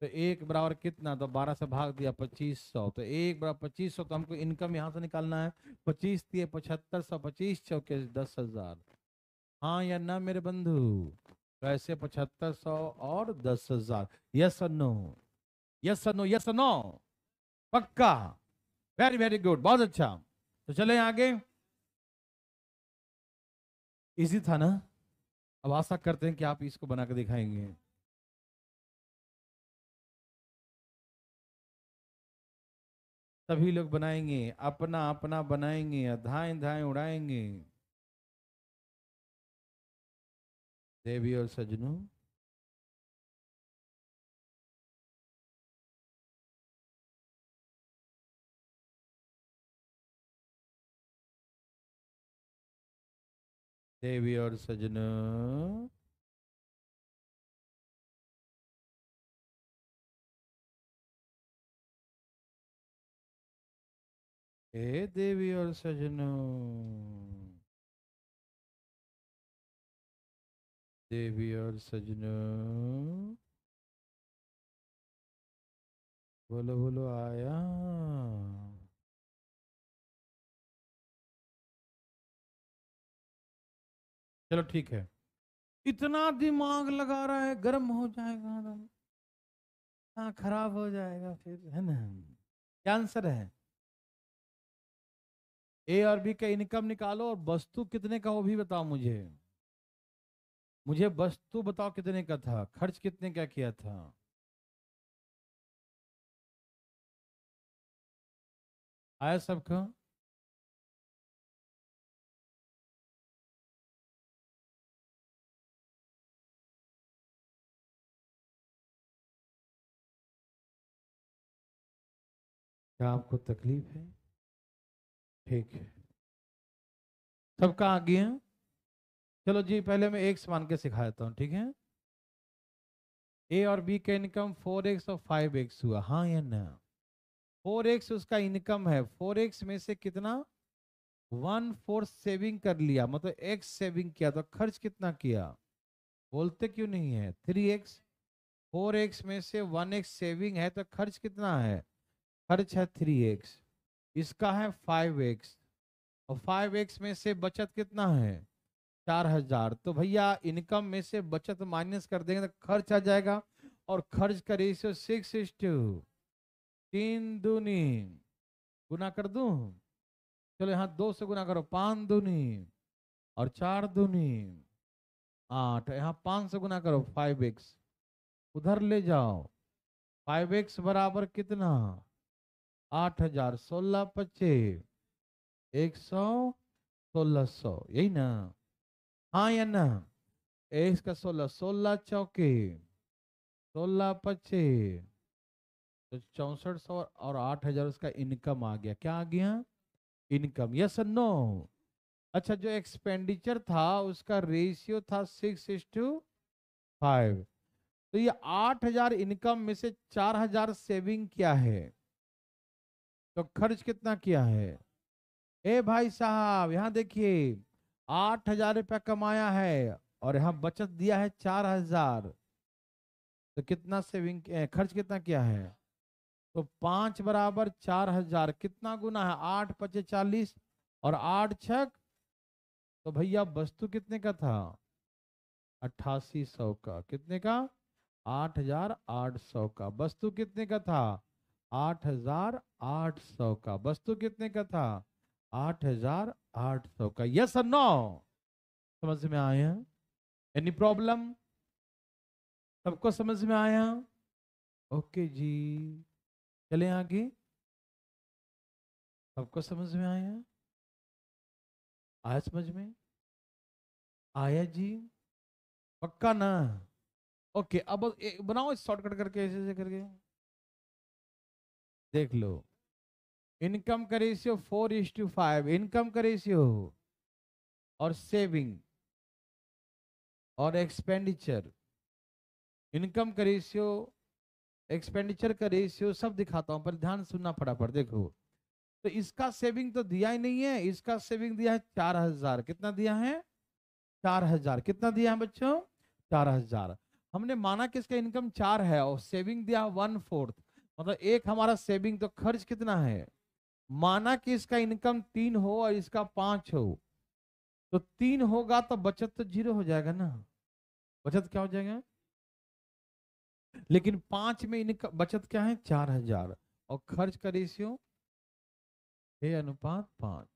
तो 1 बराबर कितना? तो 12 से भाग दिया 2500, तो 1 बराबर 2500। तो हमको इनकम यहाँ से निकालना है। 25 × 3 = 7500, 25 × 4 = 10,000। हाँ या ना मेरे बंधु? वैसे 7500 और 10,000। यस और नो? यस और नो? यस और नो? पक्का? वेरी वेरी गुड, बहुत अच्छा। तो चले आगे। इजी था ना? अब आशा करते हैं कि आप इसको बना के दिखाएंगे। सभी लोग बनाएंगे, अपना अपना बनाएंगे, धाएं धाएं उड़ाएंगे। देवी और सजनों, देवी और सजनों, हे देवी और सजनों, देवी और सजनों, बोलो बोलो आया। चलो ठीक है। इतना दिमाग लगा रहा है, गर्म हो जाएगा तो, हाँ खराब हो जाएगा फिर, है ना। क्या आंसर है? ए और बी का इनकम निकालो, और वस्तु कितने का वो भी बताओ मुझे। मुझे वस्तु बताओ कितने का था, खर्च कितने का किया था। आया सबका? क्या आपको तकलीफ है? ठीक है, सबका आ गया। चलो जी, पहले मैं एक मान के सिखाता हूँ, ठीक है। ए और बी का इनकम 4x और 5x हुआ, हाँ या ना? 4x उसका इनकम है, 4x में से कितना? 1/4 सेविंग कर लिया, मतलब x सेविंग किया, तो खर्च कितना किया? बोलते क्यों नहीं है? 3x। 4x में से 1x सेविंग है तो खर्च कितना है? खर्च है 3x। इसका है 5x, और 5x में से बचत कितना है? 4,000। तो भैया इनकम में से बचत माइनस कर देंगे तो खर्च आ जाएगा, और खर्च का रेशियो 6:3। 3 दूनी, गुना कर दूं? चलो यहाँ 2 से गुना करो, 5 दूनी और 4 दूनी 8, यहाँ 5 से गुना करो 5x, उधर ले जाओ 5x बराबर कितना 8000, 16 25 100 1600, यही ना, हाँ या ना, x का 16, 16 चौके 16 25, तो 6400 और 8000 उसका इनकम आ गया। क्या आ गया, इनकम, यस और नो। अच्छा, जो एक्सपेंडिचर था उसका रेशियो था 6:5, तो ये 8000 इनकम में से 4000 सेविंग किया है, तो खर्च कितना किया है। ए भाई साहब यहाँ देखिए, 8000 रुपया कमाया है और यहाँ बचत दिया है 4000, तो कितना सेविंग, खर्च कितना किया है, तो 5 बराबर 4000, कितना गुना है 8 पचे 40 और 8 छक, तो भैया वस्तु कितने का था 8800 का, कितने का 8800 का। वस्तु कितने का था 8800 का। वस्तु कितने का था 8800 का। यस और नो, समझ में आया, एनी प्रॉब्लम, सबको समझ में आया, ओके जी, चलें आगे, सबको समझ में आया, आया समझ में, आया जी, पक्का ना, ओके। अब बनाओ शॉर्टकट करके, ऐसे ऐसे करके देख लो। इनकम का रेशियो 4:5, इनकम का रेशियो और सेविंग और एक्सपेंडिचर, इनकम का रेशियो एक्सपेंडिचर का रेशियो सब दिखाता हूं, पर ध्यान सुनना फटाफट देखो। तो इसका सेविंग तो दिया ही नहीं है, इसका सेविंग दिया है 4000, कितना दिया है 4000, कितना दिया है बच्चों 4000। हमने माना कि इसका इनकम 4 है और सेविंग दिया 1/4, मतलब एक हमारा सेविंग, तो खर्च कितना है, माना कि इसका इनकम 3 हो और इसका 5 हो, तो 3 होगा तो बचत तो 0 हो जाएगा ना, बचत क्या हो जाएगा, लेकिन 5 में इनका बचत क्या है 4000 और खर्च का रेशियो 6:5।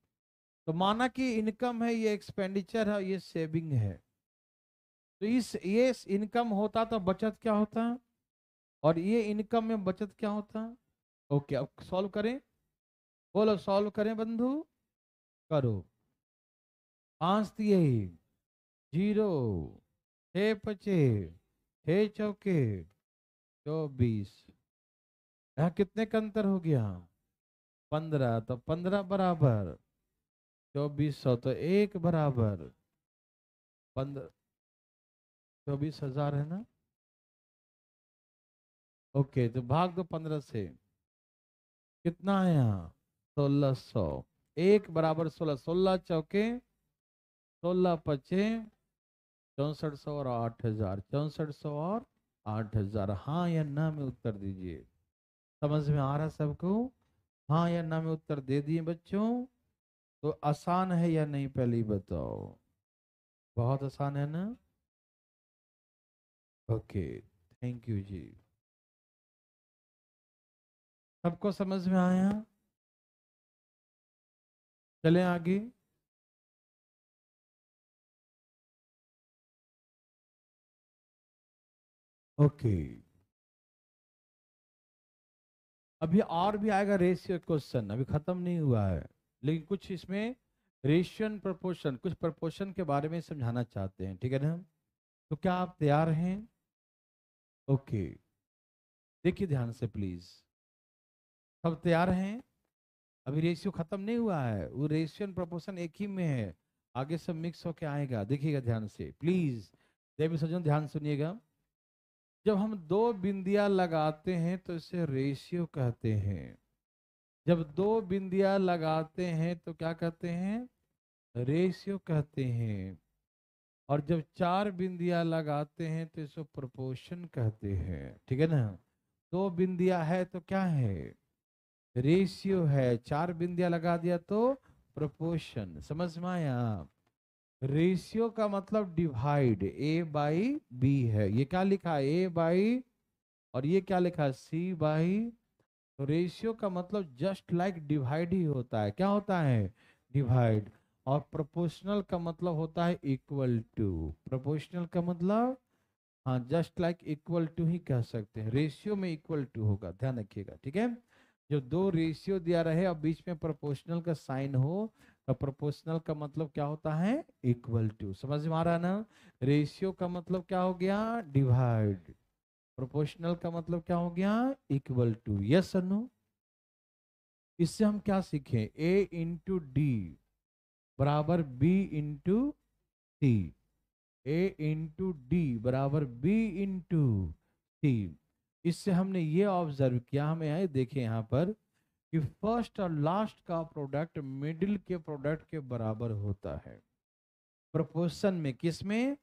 तो माना कि इनकम है, ये एक्सपेंडिचर है, ये सेविंग है, तो ये इनकम होता तो बचत क्या होता, और ये इनकम में बचत क्या होता। ओके, अब सॉल्व करें, बोलो सॉल्व करें बंधु, करो, 5 दिए 0, 6 पचे 6 चौके 24, यहाँ कितने का अंतर हो गया 15, तो 15 बराबर 2400, तो 1 बराबर 15, 24,000 है ना। ओके, तो भाग दो 15 से, कितना है यहाँ 1600, 1 बराबर 16, 16 चौके 16 पचे 6400 और 8000, 6400 और 8000, हाँ या ना में उत्तर दीजिए। समझ में आ रहा सबको, हाँ या ना में उत्तर दे दिए बच्चों। तो आसान है या नहीं पहले ही बताओ, बहुत आसान है ना, ओके, थैंक यू जी, सबको समझ में आया, चलें आगे। ओके, अभी और भी आएगा रेशियो क्वेश्चन, अभी खत्म नहीं हुआ है, लेकिन कुछ इसमें रेशियन प्रोपोर्शन, कुछ प्रोपोर्शन के बारे में समझाना चाहते हैं, ठीक है ना। तो क्या आप तैयार हैं, ओके, देखिए ध्यान से प्लीज, सब तैयार हैं, अभी रेशियो खत्म नहीं हुआ है, वो रेशियन प्रोपोर्शन एक ही में है, आगे सब मिक्स होके आएगा, देखिएगा ध्यान से प्लीज, देवी सज्जन ध्यान सुनिएगा। जब हम दो बिंदियां लगाते हैं तो इसे रेशियो कहते हैं, जब दो बिंदियां लगाते हैं तो क्या कहते हैं रेशियो कहते हैं, और जब 4 बिंदियां लगाते हैं तो इसको प्रोपोर्शन कहते हैं, ठीक है ना। दो बिंदियां है तो क्या है रेशियो है, 4 बिंदियां लगा दिया तो प्रोपोर्शन, समझ में आया। रेशियो का मतलब डिवाइड, ए बाई बी है, ये क्या लिखा है ए बाई, और ये क्या लिखा है सी बाई। तो रेशियो का मतलब जस्ट लाइक डिवाइड ही होता है, क्या होता है डिवाइड। और प्रोपोर्शनल का मतलब होता है इक्वल टू। प्रोपोर्शनल का मतलब हाँ जस्ट लाइक इक्वल टू ही कह सकते हैं, रेशियो में इक्वल टू होगा, ध्यान रखिएगा, ठीक है। जो दो रेशियो दिया रहे और बीच में प्रोपोर्शनल का साइन हो तो प्रोपोर्शनल का मतलब क्या होता है, इक्वल टू। समझ में आ रहा है ना। रेशियो का मतलब क्या हो गया, डिवाइड। प्रोपोर्शनल का मतलब क्या हो गया, इक्वल टू। यस और नो। इससे हम क्या सीखें, ए इंटू डी बराबर बी इंटू टी। ए इंटू डी बराबर बी इंटू टी। इससे हमने ये ऑब्जर्व किया, हमें यहाँ देखें यहाँ पर कि फर्स्ट और लास्ट का प्रोडक्ट मिडिल के प्रोडक्ट के बराबर होता है। प्रोपोर्शन में, किस में,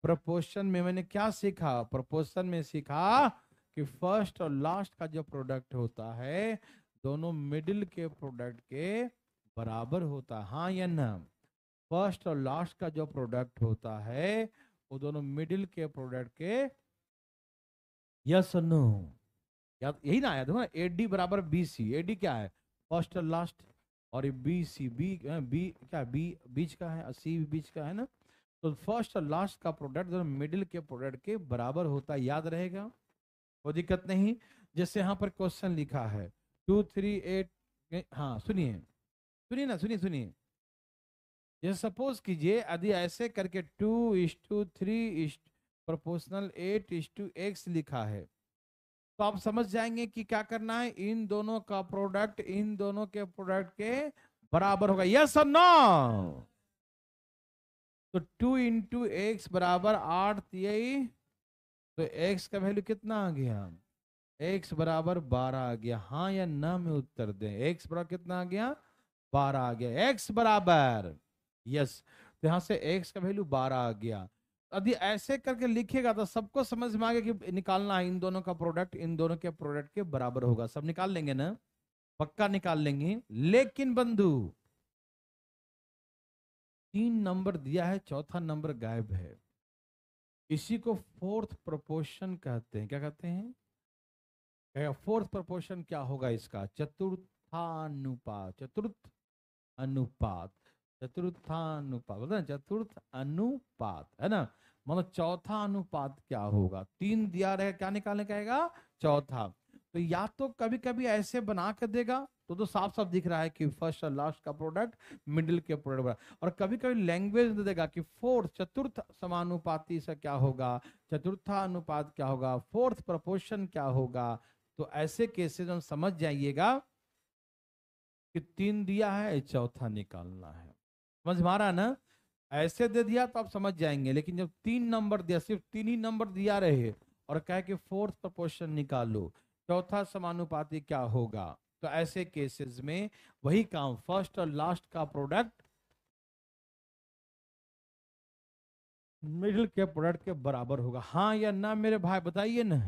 प्रोपोर्शन में मैंने क्या सीखा, प्रोपोर्शन में सीखा कि फर्स्ट और लास्ट का जो प्रोडक्ट होता है दोनों मिडिल के प्रोडक्ट के बराबर होता है, हाँ या ना। फर्स्ट और लास्ट का जो प्रोडक्ट होता है वो दोनों मिडिल के प्रोडक्ट के, यस और नो। याद यही ना आया, देखो ना, ए डी बराबर बी सी। ए डी क्या है, फर्स्ट और लास्ट, और ये बी सी, बी बी क्या, बी बीच का है, सी बीच का है ना। तो फर्स्ट और लास्ट का प्रोडक्ट दोनों मिडिल के प्रोडक्ट के बराबर होता है, याद रहेगा, कोई दिक्कत नहीं। जैसे यहाँ पर क्वेश्चन लिखा है 238, हाँ सुनिए, सुनिए ना, सुनिए सुनिए। जैसे सपोज कीजिए यदि ऐसे करके 2:3 प्रोपोर्शनल 8:x लिखा है तो आप समझ जाएंगे कि क्या करना है, इन दोनों का प्रोडक्ट इन दोनों के प्रोडक्ट के बराबर होगा, यस और नो। तो 2 × x बराबर 8 तिहाई, तो x का वैल्यू कितना आ गया, x बराबर 12 आ गया, हाँ या ना में उत्तर दें। x बराबर कितना आ गया, 12 आ गया, x बराबर, यस। तो यहां से x का वैल्यू 12 आ गया। यदि ऐसे करके लिखेगा तो सबको समझ में आ गया कि निकालना है इन दोनों का प्रोडक्ट इन दोनों के प्रोडक्ट के बराबर होगा। सब निकाल लेंगे ना, पक्का निकाल लेंगे। लेकिन बंधु 3 नंबर दिया है, चौथा नंबर गायब है। इसी को फोर्थ प्रोपोर्शन कहते हैं। क्या कहते हैं, फोर्थ प्रोपोर्शन क्या होगा इसका, चतुर्थानुपात। चतुर्थ अनुपात, चतुर्थानुपात बोलते हैं, चतुर्थ अनुपात है ना। मतलब चौथा अनुपात क्या होगा, 3 दिया रहे, क्या निकालने का आएगा, चौथा। तो या तो कभी कभी ऐसे बना कर देगा तो साफ साफ दिख रहा है कि फर्स्ट और लास्ट का प्रोडक्ट मिडिल के प्रोडक्ट, और कभी कभी लैंग्वेज दे देगा कि फोर्थ चतुर्थ समानुपाती से क्या होगा, चतुर्था अनुपात क्या होगा, फोर्थ प्रोपोर्शन क्या होगा। तो ऐसे केसेस हम समझ जाइएगा कि 3 दिया है, चौथा निकालना है। समझ में आ रहा है ना। ऐसे दे दिया तो आप समझ जाएंगे, लेकिन जब 3 नंबर दिया, सिर्फ 3 ही नंबर दिया रहे और कहे कि फोर्थ प्रोपोर्शन निकालो, चौथा समानुपाती क्या होगा, तो ऐसे केसेस में वही काम, फर्स्ट और लास्ट का प्रोडक्ट मिडिल के प्रोडक्ट के बराबर होगा, हाँ या ना मेरे भाई बताइए ना।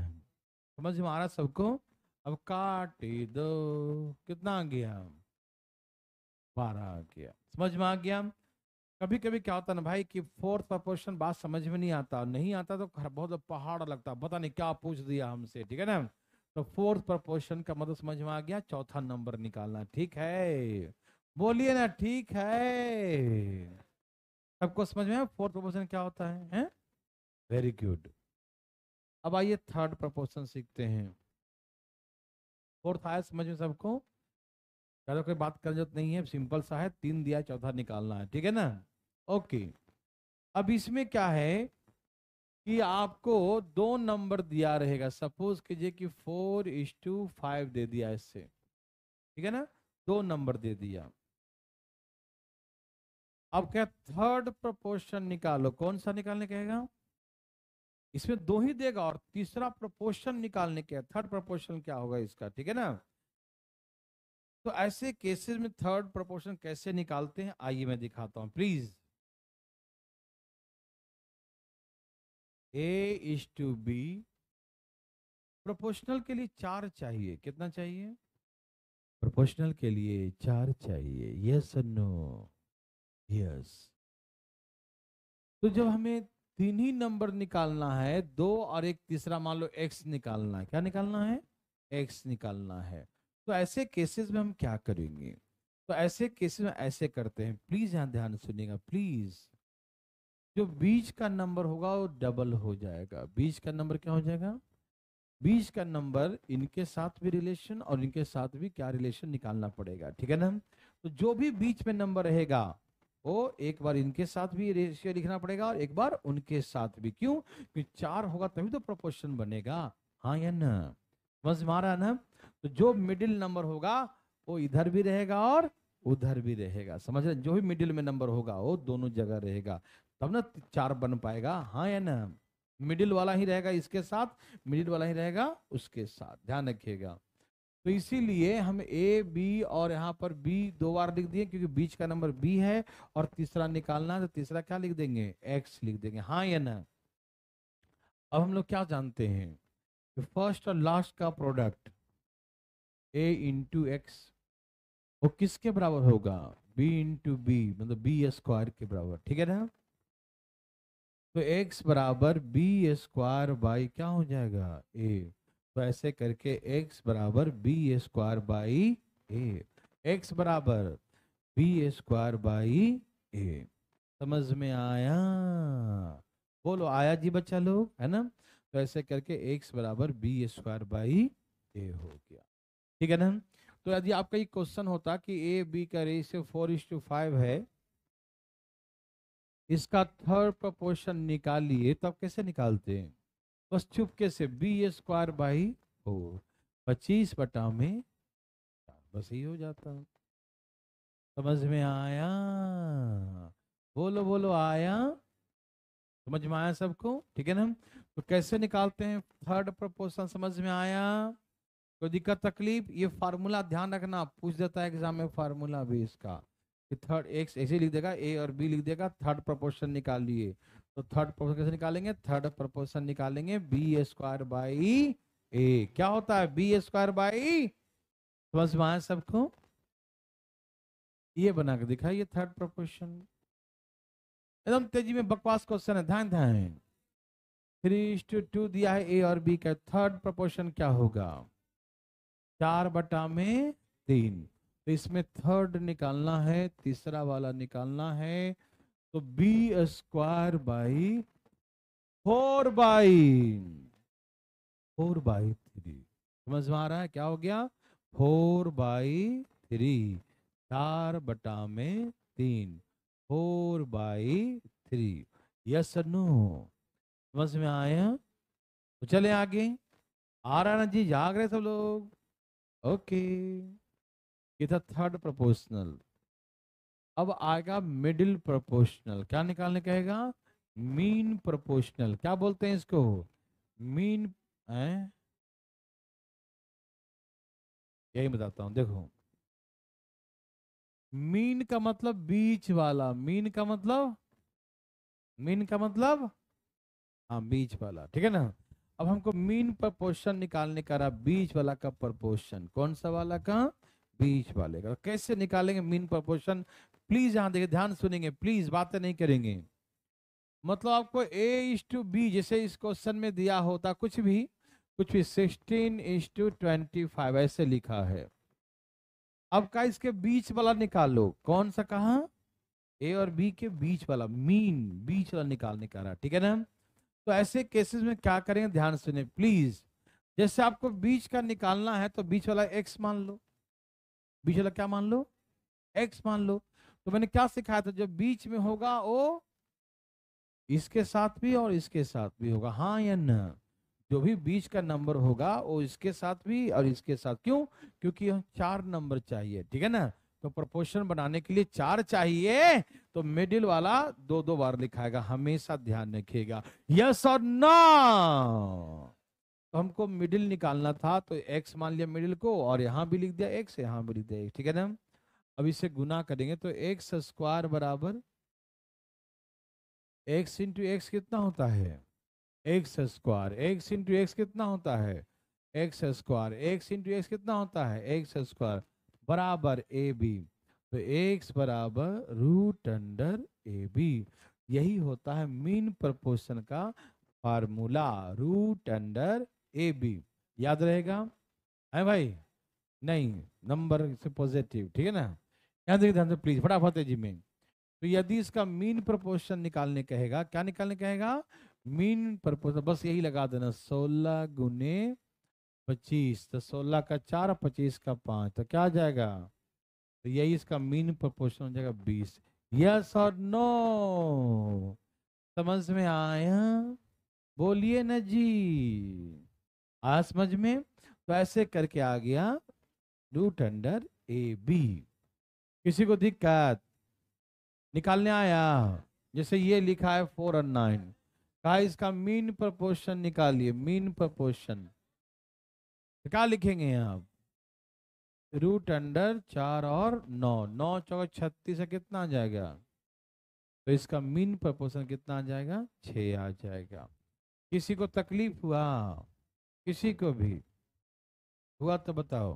समझ में आ रहा सबको। अब काट दो, कितना आ गया, 12 आ गया। समझ में आ गया। कभी कभी क्या होता है ना भाई कि फोर्थ प्रोपोर्शन बात समझ में नहीं आता, नहीं आता तो बहुत पहाड़ लगता, पता नहीं क्या पूछ दिया हमसे, ठीक है ना। तो फोर्थ प्रोपोर्शन का मतलब समझ में आ गया, चौथा नंबर निकालना, ठीक है, बोलिए ना, ठीक है। सबको समझ में आया फोर्थ प्रोपोर्शन क्या होता है? Very good. अब आइए थर्ड प्रोपोर्शन सीखते हैं। फोर्थ आया समझ में सबको, ज्यादा कोई बात करने जरूरत नहीं है, सिंपल सा है, 3 दिया चौथा निकालना है, ठीक है ना। ओके। अब इसमें क्या है कि आपको 2 नंबर दिया रहेगा, सपोज कीजिए कि 4:5 दे दिया इससे, ठीक है ना, 2 नंबर दे दिया। अब क्या, थर्ड प्रोपोर्शन निकालो, कौन सा निकालने कहेगा, इसमें 2 ही देगा और तीसरा प्रोपोर्शन निकालने के, थर्ड प्रोपोर्शन क्या होगा इसका, ठीक है ना। तो ऐसे केसेस में थर्ड प्रोपोर्शन कैसे निकालते हैं, आइए मैं दिखाता हूं प्लीज। A:B, प्रोपोर्शनल के लिए 4 चाहिए, कितना चाहिए, प्रोपोर्शनल के लिए 4 चाहिए, यस और नो, यस। तो जब हमें 3 ही नंबर निकालना है, 2 और एक तीसरा, मान लो x निकालना है, क्या निकालना है, x निकालना है, तो ऐसे केसेस में हम क्या करेंगे, तो ऐसे केसेस में ऐसे करते हैं, प्लीज यहाँ ध्यान सुनिएगा प्लीज। जो बीच का नंबर होगा वो डबल हो जाएगा। बीच का नंबर क्या हो जाएगा? बीच का नंबर इनके साथ भी रिलेशन और इनके साथ भी क्या रिलेशन निकालना पड़ेगा, ठीक है ना। तो जो भी बीच में नंबर रहेगा वो एक बार इनके साथ भी रेशियो लिखना पड़ेगा और एक बार उनके साथ भी। क्यों? क्योंकि 4 होगा तभी तो प्रोपोर्शन बनेगा, हाँ या ना? समझ में आ रहा है ना? तो जो मिडिल नंबर होगा वो इधर भी रहेगा और उधर भी रहेगा, समझ रहे? जो भी मिडिल में नंबर होगा वो दोनों जगह रहेगा, तब ना 4 बन पाएगा, हाँ या ना? मिडिल वाला ही रहेगा इसके साथ, मिडिल वाला ही रहेगा उसके साथ, ध्यान रखिएगा। तो इसीलिए हम ए बी और यहाँ पर बी 2 बार लिख दिए क्योंकि बीच का नंबर बी है और तीसरा निकालना है, तो तीसरा क्या लिख देंगे? एक्स लिख देंगे, हाँ या ना? अब हम लोग क्या जानते हैं कि फर्स्ट और लास्ट का प्रोडक्ट ए इंटू एक्स वो किसके बराबर होगा? बी इंटू बी, मतलब बी स्क्वायर के बराबर, ठीक है ना। तो x बराबर बी स्क्वायर बाई क्या हो जाएगा? ए। तो ऐसे करके x बराबर B square by A, x बराबर बी स्क्वायर बाई ए। समझ में आया? बोलो आया जी बच्चा लोग, है ना। तो ऐसे करके x बराबर बी स्क्वायर बाई ए हो गया, ठीक है ना। तो यदि आपका ये क्वेश्चन होता कि ए बी का रेशियो 4:5 है, इसका थर्ड प्रोपोर्शन निकालिए, तो आप कैसे निकालते हैं? बस चुपके से बी स्क्वायर बाई 4, 25 में, बस यही हो जाता। समझ में आया? बोलो बोलो आया? समझ में आया सबको, ठीक है ना। तो कैसे निकालते हैं थर्ड प्रोपोर्शन, समझ में आया? कोई दिक्कत तकलीफ? ये फार्मूला ध्यान रखना, पूछ देता है एग्जाम में फार्मूला भी इसका कि थर्ड एक्स ऐसे लिख देगा, ए और बी लिख देगा, थर्ड प्रोपोर्शन निकालिए। तो थर्ड प्रोपोर्शन कैसे निकालेंगे? थर्ड प्रोपोर्शन निकालेंगे बी स्क्वायर बाई ए। क्या होता है बी स्क्वायर बाई? समझ में आया सबको? ये बना के दिखाइए थर्ड प्रोपोर्शन। एकदम तेजी में बकवास क्वेश्चन है, ध्यान ध्यान। 3:2 दिया है ए और बी का, थर्ड प्रोपोर्शन क्या होगा? 4/3। तो इसमें थर्ड निकालना है, तीसरा वाला निकालना है, तो बी स्क्वायर बाई 4/3। समझ में आ रहा है क्या हो गया? 4/3, 4/3, 4/3। Yes no? समझ में आया? तो चले आगे। आ रहा ना जी? जाग रहे सब लोग? ओके। ये था थर्ड प्रोपोर्शनल। अब आएगा मिडिल प्रोपोर्शनल। क्या निकालने कहेगा? Mean proportional. क्या बोलते हैं इसको? मीन। यही बताता हूं, देखो। मीन का मतलब बीच वाला, मीन का मतलब, मीन का मतलब, हाँ बीच वाला, ठीक है ना। अब हमको मीन प्रोपोर्शन निकालने का रहा, बीच वाला का प्रोपोर्शन। कौन सा वाला का? बीच वाले का। कैसे निकालेंगे मीन प्रोपोर्शन? प्लीज यहां देखिए, ध्यान सुनेंगे प्लीज, बातें नहीं करेंगे। मतलब आपको A:B जैसे इस क्वेश्चन में दिया होता, कुछ भी 16:25 ऐसे लिखा है। अब का इसके बीच वाला निकालो। कौन सा कहा? ए और बी के बीच वाला, मीन बीच वाला निकालने का रहा, ठीक है ना। तो ऐसे केसेस में क्या करेंगे, ध्यान सुने प्लीज। जैसे आपको बीच का निकालना है तो बीच वाला एक्स मान लो। बीच वाला क्या मान लो? एक्स मान लो। तो मैंने क्या सिखाया था, जो बीच में होगा वो इसके साथ भी और इसके साथ भी होगा, हाँ या ना? जो भी बीच का नंबर होगा वो इसके साथ भी और इसके साथ। क्यों? क्योंकि हम 4 नंबर चाहिए, ठीक है ना। तो प्रोपोर्शन बनाने के लिए 4 चाहिए, तो मिडिल वाला 2-2 बार लिखाएगा, हमेशा ध्यान रखिएगा। यस और नो? तो हमको मिडिल निकालना था, तो एक्स मान लिया मिडिल को, और यहां भी लिख दिया एक्स, यहां भी लिख दिया एक्स, ठीक है ना। अब इसे गुना करेंगे तो एक्स स्क्वायर बराबर एक्स इंटू एक्स कितना होता है? X square. X into x कितना होता है? X square. X into x कितना होता है? एक्स स्क्वायर बराबर ए बी। तो एक्स बराबर रूट अंडर ए बी। यही होता है मीन प्रोपोर्शन का formula, root under A B. याद रहेगा है भाई? नहीं, नंबर से पॉजिटिव, ठीक है ना। यहाँ देखिए ध्यान से प्लीज, फटाफट तेजी में। तो यदि इसका मीन प्रपोर्शन निकालने कहेगा, क्या निकालने कहेगा? Mean proportion. बस यही लगा देना, 16 गुने 25, तो 16 का 4, 25 का 5, तो क्या आ जाएगा? तो यही इसका मीन प्रपोर्शन हो जाएगा 20। यस और नो? समझ में आया? बोलिए ना जी। आया समझ में? तो ऐसे करके आ गया रूट अंडर ए बी। किसी को दिक्कत? निकालने आया? जैसे ये लिखा है 4 और 9, कहा इसका मीन प्रपोर्शन निकालिए। मीन प्रपोर्शन क्या लिखेंगे आप? रूट अंडर 4 और 9, 9 चौक 36 है, कितना आ जाएगा? तो इसका मीन प्रपोर्शन कितना आ जाएगा? 6 आ जाएगा। किसी को तकलीफ हुआ? किसी को भी हुआ तो बताओ।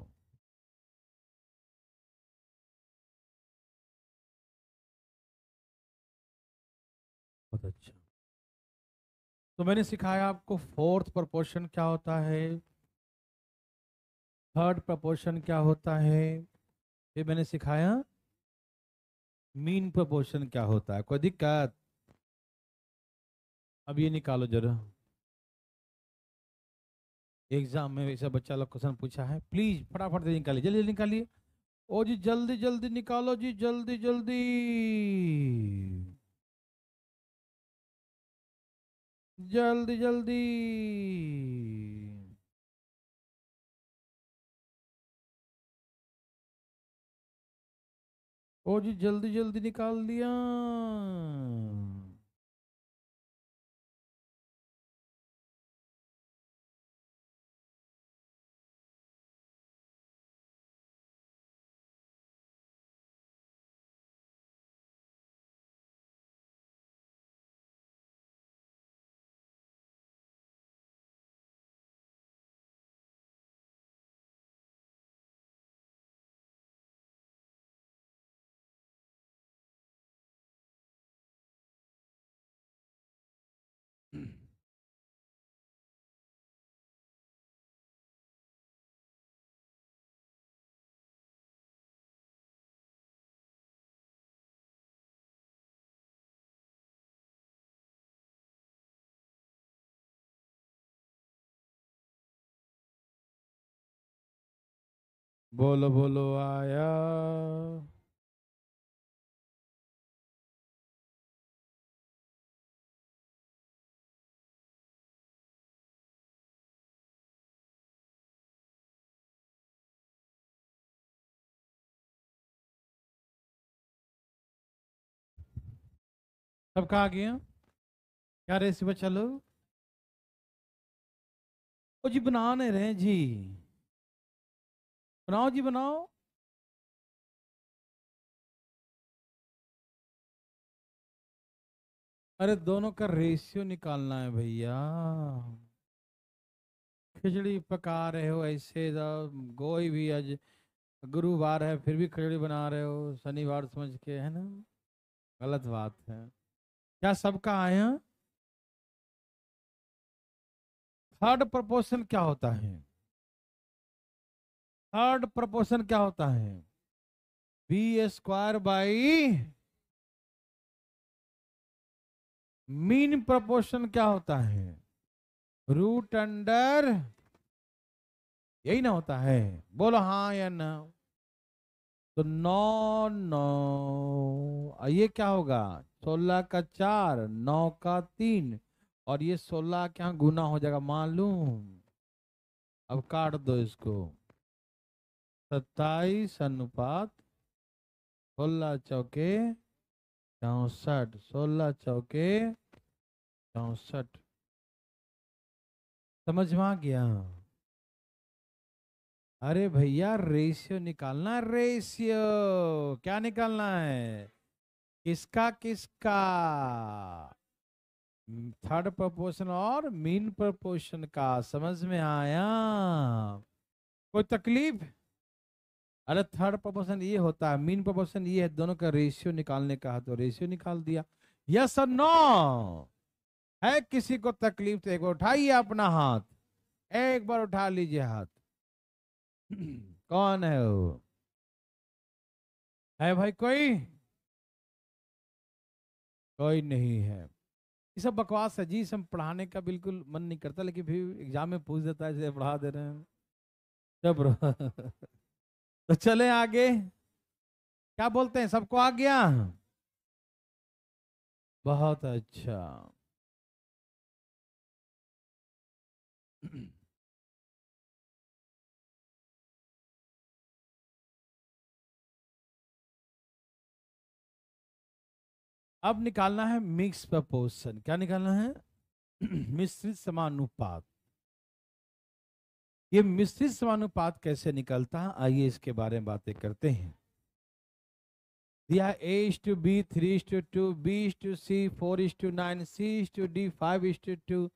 बहुत अच्छा। तो मैंने सिखाया आपको फोर्थ प्रपोर्शन क्या होता है, थर्ड प्रपोर्शन क्या होता है, ये मैंने सिखाया मीन प्रपोर्शन क्या होता है। कोई दिक्कत? अब ये निकालो जरा। एग्जाम में वैसे बच्चा लोग क्वेश्चन पूछा है, प्लीज फटाफट से निकालिए, जल्दी जल्दी निकालिए। ओ जी जल्दी जल्दी निकालो जी, जल्दी जल्दी, जल्दी जल्दी। ओ जी जल्दी जल्दी निकाल दिया। बोलो बोलो आया। सब कहा गया? क्या रेसिपी बच्चा लोग? ओ जी बना नहीं रहे जी, बनाओ जी बनाओ। अरे दोनों का रेशियो निकालना है भैया। खिचड़ी पका रहे हो ऐसे तो, कोई भी आज गुरुवार है फिर भी खिचड़ी बना रहे हो शनिवार समझ के, है ना? गलत बात है। क्या सबका आया? थर्ड प्रपोर्शन क्या होता है? थर्ड प्रपोर्शन क्या होता है? B square by mean proportion क्या होता है? रूट अंडर, यही ना होता है? बोलो हाँ या ना। तो 9 9, ये क्या होगा? 16 का 4, 9 का 3, और ये 16 क्या गुना हो जाएगा मालूम? अब काट दो इसको। 27 अनुपात 16 चौके 64, 16 चौके 64। समझ में आ गया? अरे भैया रेशियो निकालना है, रेशियो। क्या निकालना है? किसका किसका? थर्ड प्रपोर्शन और मीन प्रपोर्शन का। समझ में आया? कोई तकलीफ? अरे थर्ड प्रपोर्शन ये होता है, मीन प्रपोर्शन ये है, दोनों का रेशियो निकालने का है, तो रेशियो निकाल दिया। यस और नो? है किसी को तकलीफ तो एक बार उठाइए अपना हाथ, एक बार उठा लीजिए हाथ। कौन है वो? है भाई कोई? कोई नहीं है। ये सब बकवास है जी, सब पढ़ाने का बिल्कुल मन नहीं करता, लेकिन फिर एग्जाम में पूछ देता है जैसे पढ़ा दे रहे हैं। चुप रहो। तो चले आगे। क्या बोलते हैं, सबको आ गया? बहुत अच्छा। अब निकालना है मिक्स प्रपोर्शन। क्या निकालना है? मिश्रित समानुपात। ये मिश्रित समानुपात कैसे निकलता है, आइए इसके बारे में बातें करते हैं। दिया A:B, 3:2, B:C, 4:9, C:D, 5:2।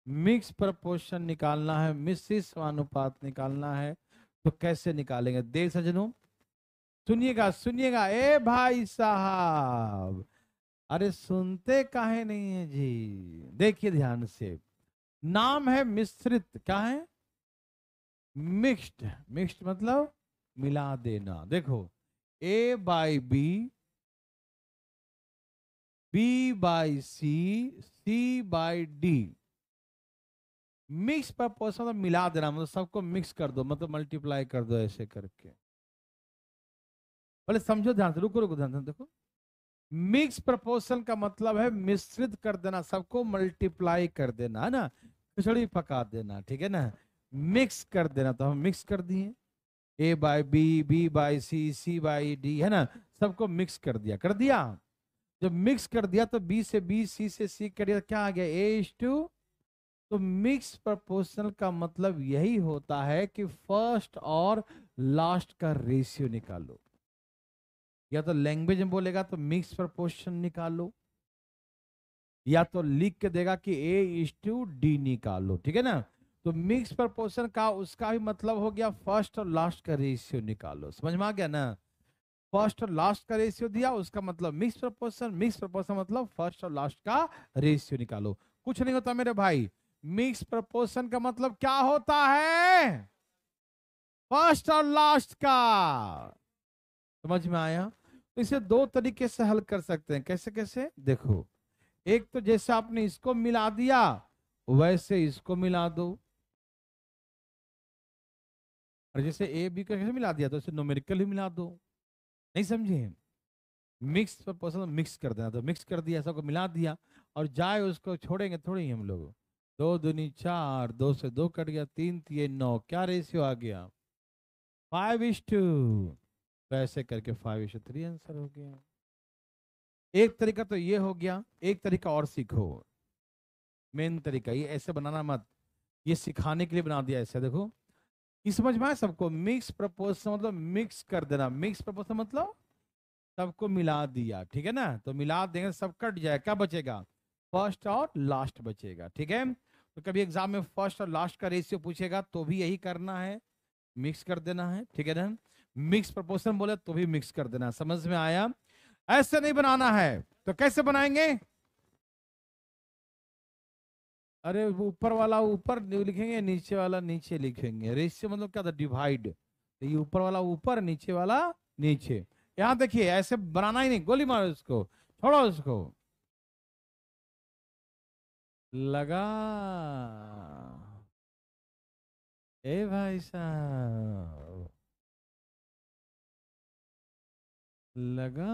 Mix proportion निकालना है, मिश्रित समानुपात निकालना है। तो कैसे निकालेंगे देख सजनों, सुनिएगा सुनिएगा। ए भाई साहब, अरे सुनते काहे नहीं है जी? देखिए ध्यान से, नाम है मिश्रित। क्या है? मिक्स्ड। मिक्स्ड मतलब मिला देना। देखो, A/B, B/C, C/D। Mix proportion मतलब मिला देना, मतलब सबको मिक्स कर दो, मतलब मल्टीप्लाई कर दो ऐसे करके। बोले समझो ध्यान से, रुको रुको ध्यान से देखो। मिक्स प्रपोर्शन का मतलब है मिश्रित कर देना, सबको मल्टीप्लाई कर देना, है ना? खिचड़ी पका देना, ठीक है ना? मिक्स कर देना, तो हम मिक्स कर दिए। A/B, B/C, C/D, है ना? सबको मिक्स कर दिया, कर दिया। जब मिक्स कर दिया तो B से B, C से C कर दिया, क्या आ गया? A:2। तो मिक्स प्रपोर्शनल का मतलब यही होता है कि फर्स्ट और लास्ट का रेशियो निकालो। या तो लैंग्वेज में बोलेगा तो मिक्स प्रपोर्शन निकालो, या तो लिख के देगा कि A:D निकालो, ठीक है ना? तो मिक्स प्रपोर्शन का उसका भी मतलब हो गया फर्स्ट और लास्ट का रेशियो निकालो। समझ में आ गया ना? फर्स्ट और लास्ट का रेशियो दिया, उसका मतलब मिक्स प्रपोर्शन। मिक्स प्रपोर्शन मतलब फर्स्ट और लास्ट का रेशियो निकालो। कुछ नहीं होता मेरे भाई, मिक्स प्रपोर्शन का मतलब क्या होता है? फर्स्ट और लास्ट का। समझ में आया? तो इसे दो तरीके से हल कर सकते हैं। कैसे कैसे देखो, एक तो जैसे आपने इसको मिला दिया, वैसे इसको मिला दो। और जैसे A B को कैसे मिला दिया, तो इसे न्यूमेरिकल ही मिला दो। नहीं समझे? मिक्स प्रपोर्शन मिक्स कर देना, तो मिक्स कर दिया, सबको मिला दिया। और जाए उसको छोड़ेंगे थोड़ी ही हम लोग। 2 दूनी 4, 2 से 2 कट गया, 3 3 9, क्या रेशियो आ गया? 5:2। वैसे करके 5:3 आंसर हो गया। एक तरीका तो ये हो गया, एक तरीका और सीखो। मेन तरीका ये ऐसे बनाना मत, ये सिखाने के लिए बना दिया ऐसे। देखो, ये समझ में आया सबको? मिक्स प्रपोर्शन मतलब मिक्स कर देना, मिक्स प्रपोर्शन मतलब सबको मिला दिया, ठीक है ना? तो मिला देंगे, सब कट जाए, क्या बचेगा? फर्स्ट और लास्ट बचेगा, ठीक है? तो कभी एग्जाम में फर्स्ट और लास्ट का रेशियो पूछेगा तो भी यही करना है, मिक्स कर देना है, ठीक है ना? मिक्स प्रपोर्शन बोले तो भी मिक्स कर देना। समझ में आया? ऐसे नहीं बनाना है, तो कैसे बनाएंगे? अरे ऊपर वाला ऊपर लिखेंगे, नीचे वाला नीचे लिखेंगे। रेशियो मतलब क्या था? डिवाइड। तो ये ऊपर वाला ऊपर, नीचे वाला नीचे। यहां देखिए, ऐसे बनाना ही नहीं, गोली मारो उसको, छोड़ो उसको। लगा? ए भाई साहब, लगा?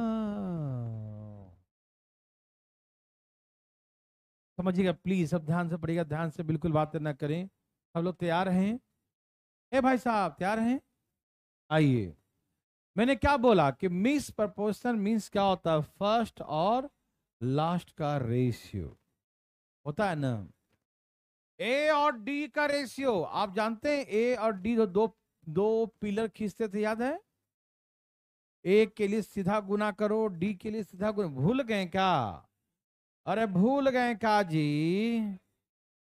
समझिएगा प्लीज, सब ध्यान से पढ़िएगा, ध्यान से बिल्कुल बातें ना करें। सब लोग तैयार हैं? ए भाई साहब तैयार हैं? आइए। मैंने क्या बोला कि मिक्स प्रपोर्शन मींस क्या होता है? फर्स्ट और लास्ट का रेशियो होता है ना? ए और डी का रेशियो आप जानते हैं? ए और डी दो दो पिलर खींचते थे, याद है? ए के लिए सीधा गुना करो, डी के लिए सीधा गुना। भूल गए क्या? अरे भूल गए का जी?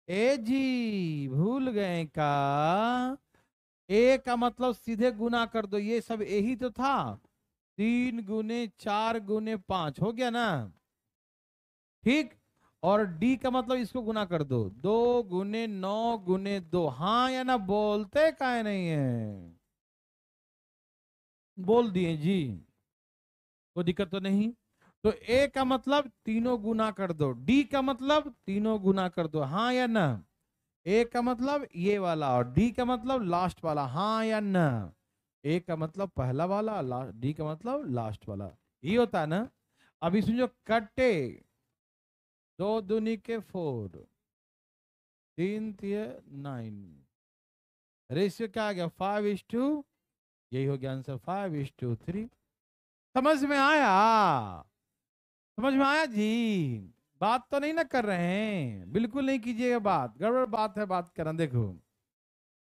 ए जी, भूल गए का? ए का मतलब सीधे गुना कर दो, ये सब यही तो था। 3 गुने 4 गुने 5 हो गया ना? ठीक। और डी का मतलब इसको गुना कर दो, 2 गुने 9 गुने 2। हाँ या ना बोलते काहे नहीं है? बोल दिए जी। कोई दिक्कत तो नहीं। तो ए का मतलब तीनों गुना कर दो, डी का मतलब तीनों गुना कर दो, हाँ या ना। ए का मतलब ये वाला और डी का मतलब लास्ट वाला, हाँ या ना। ए का मतलब पहला वाला, डी का मतलब लास्ट वाला, ये होता है ना। अभी समझो, कटे, दो दूनी के 4, तीन तिये 9, रेशियो क्या आ गया 5:2, यही हो गया आंसर 5:3। समझ में आया? समझ में आया जी? बात तो नहीं ना कर रहे हैं, बिल्कुल नहीं कीजिएगा बात, गड़बड़ बात है बात करना। देखो,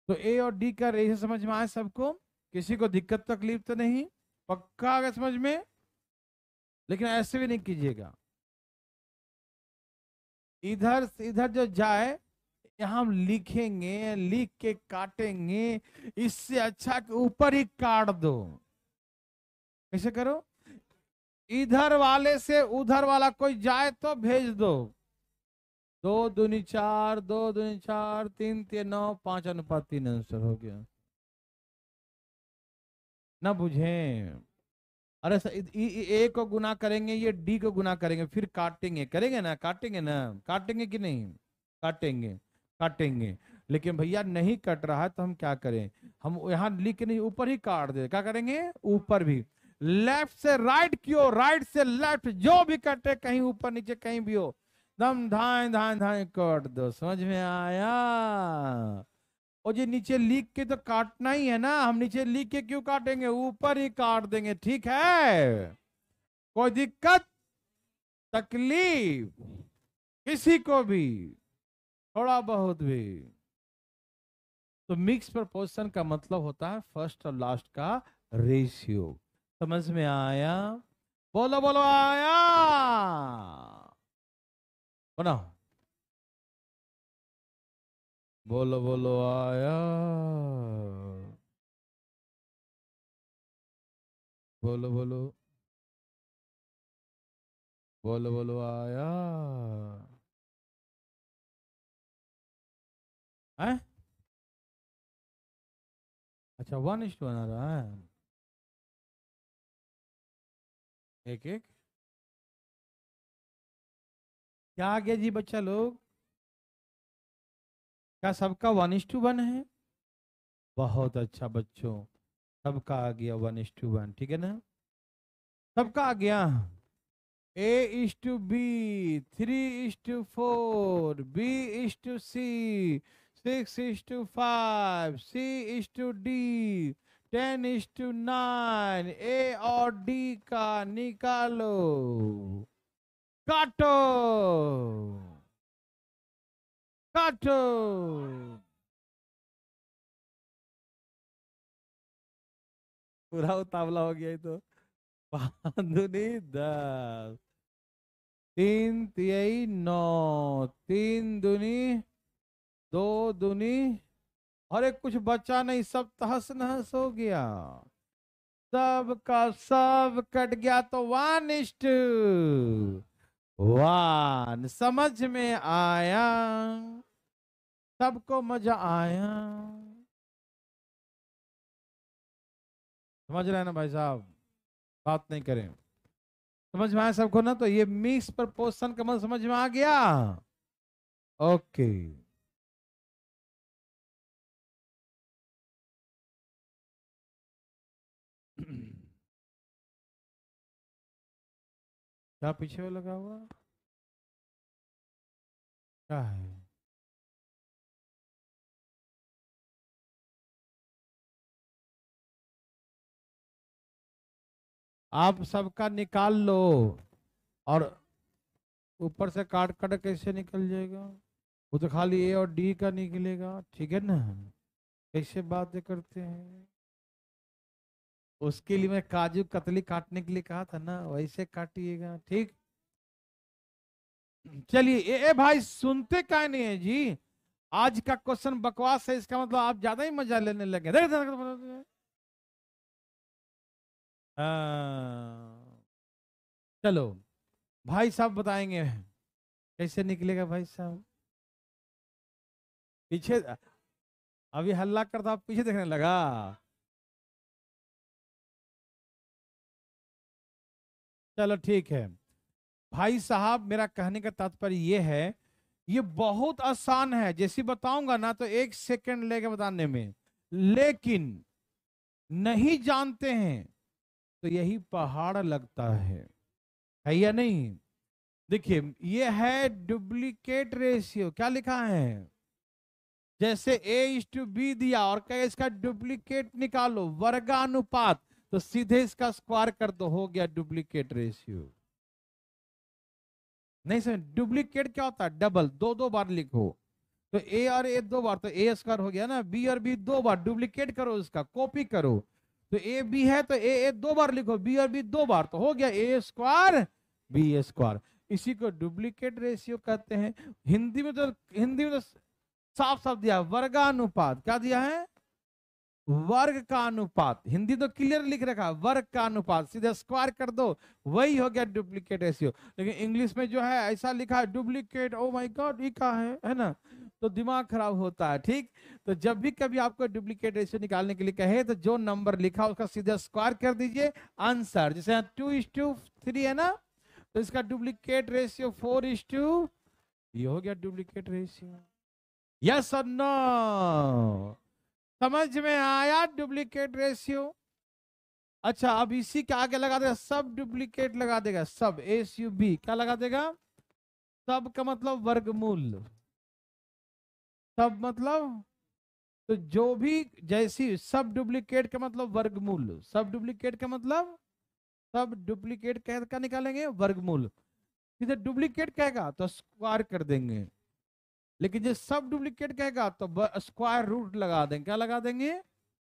तो ए और डी का रेशियो समझ में आया सबको? किसी को दिक्कत तकलीफ तो नहीं? पक्का आ गया समझ में? लेकिन ऐसे भी नहीं कीजिएगा, इधर से इधर जो जाए, यहाँ हम लिखेंगे, लिख के काटेंगे, इससे अच्छा कि ऊपर ही काट दो। कैसे करो? इधर वाले से उधर वाला कोई जाए तो भेज दो। 2 दूनी 4, 2 दूनी 4, 3 तिये 9, 5:3 आंसर हो गया। ना बुझे? अरे ए को गुना करेंगे, ये डी को गुना करेंगे, फिर काटेंगे, करेंगे ना, काटेंगे ना, काटेंगे कि नहीं? काटेंगे, काटेंगे। लेकिन भैया नहीं कट रहा है तो हम क्या करें? हम यहाँ लिख के नहीं, ऊपर ही काट दे। क्या करेंगे? ऊपर भी। लेफ्ट से राइट की ओर, राइट से लेफ्ट, जो भी कटे, कहीं ऊपर नीचे कहीं भी हो, दम धाए धाए धाए काट दो। समझ में आया? और ये नीचे लिख के तो काटना ही है ना, हम नीचे लिख के क्यों काटेंगे, ऊपर ही काट देंगे। ठीक है? कोई दिक्कत तकलीफ किसी को भी, थोड़ा बहुत भी? तो मिक्स प्रपोजिशन का मतलब होता है फर्स्ट और लास्ट का रेशियो। समझ में आया? बोलो बोलो, आया? बनाओ, बोलो बोलो, आया? बोलो बोलो, बोलो बोलो, आया? है? अच्छा, 1:1 आ रहा है, एक एक। क्या आ गया जी बच्चा लोग? क्या सबका 1:1 है? बहुत अच्छा बच्चों, सबका आ गया 1:1, ठीक है ना? सबका आ गया। A:B, 3:4, B:C, 6:5, C:D, 10:9। ए और डी का निकालो, काटो, काटो। पूरा उतावला हो गया ये तो। 5 दूनी 10, 3 तिहाई 9, 3 दूनी, 2 दूनी, अरे कुछ बचा नहीं, सब तहस नहस हो गया, सब का सब कट गया। तो 1:1। समझ में आया? सबको मजा आया? समझ रहे हैं ना भाई साहब? बात नहीं करें। समझ में आया सबको ना? तो ये मिक्स प्रपोजिशन का मतलब समझ में आ गया? ओके। क्या पीछे वो लगा हुआ, क्या है? आप सबका निकाल लो, और ऊपर से काट काट कैसे निकल जाएगा? वो तो खाली ए और डी का निकलेगा, ठीक है ना? कैसे बातें करते हैं? उसके लिए मैं काजू कतली काटने के लिए कहा था ना, वैसे काटिएगा, ठीक? चलिए, ए भाई सुनते क्या नहीं है जी? आज का क्वेश्चन बकवास है, इसका मतलब आप ज्यादा ही मजा लेने लगे। हाँ, चलो, भाई साहब बताएंगे कैसे निकलेगा भाई साहब। पीछे अभी हल्ला करता, आप पीछे देखने लगा। चलो ठीक है भाई साहब, मेरा कहने का तात्पर्य ये है, ये बहुत आसान है, जैसे बताऊंगा ना तो 1 सेकंड लेके बताने में, लेकिन नहीं जानते हैं तो यही पहाड़ लगता है या नहीं। देखिए ये है डुप्लीकेट रेशियो, क्या लिखा है, जैसे A/B दिया और कहे इसका डुप्लीकेट निकालो वर्गानुपात, तो सीधे इसका स्क्वायर कर दो, हो गया डुप्लीकेट रेशियो। नहीं समझ, डुप्लीकेट क्या होता है, डबल, दो दो बार लिखो, तो ए और ए दो बार तो ए स्क्वायर हो गया ना, बी और बी दो बार, डुप्लीकेट करो उसका, कॉपी करो, तो ए बी है तो ए दो बार लिखो, बी और बी दो बार, तो हो गया ए स्क्वायर बी स्क्वायर। इसी को डुप्लीकेट रेशियो कहते हैं। हिंदी में तो साफ साफ दिया वर्गानुपात, क्या दिया है, वर्ग का अनुपात, हिंदी तो क्लियर लिख रखा है वर्ग का अनुपात, सीधे स्क्वायर कर दो, वही हो गया डुप्लीकेट रेशियो। लेकिन इंग्लिश में जो है ऐसा लिखा है डुप्लीकेट, ओ माय गॉड ये क्या है ना, तो दिमाग खराब होता है। ठीक, तो जब भी कभी आपको डुप्लीकेट रेशियो निकालने के लिए कहे तो जो नंबर लिखा उसका सीधा स्क्वायर कर दीजिए, आंसर। जैसे 2:3 है ना, तो इसका डुप्लीकेट रेशियो 4:, ये हो गया डुप्लीकेट रेशियो। यस और नो, समझ में आया डुप्लीकेट रेशियो। अच्छा अब इसी के आगे लगा देगा सब डुप्लीकेट, लगा देगा सब, SUB क्या लगा देगा, सब का मतलब वर्गमूल, सब मतलब, तो जो भी जैसी सब डुप्लीकेट का मतलब वर्गमूल, सब डुप्लीकेट का मतलब, सब डुप्लीकेट का निकालेंगे वर्गमूल, सीधे डुप्लीकेट कहेगा तो स्क्वायर कर देंगे, लेकिन जो सब डुप्लीकेट कहेगा तो स्क्वायर रूट लगा देंगे, क्या लगा देंगे,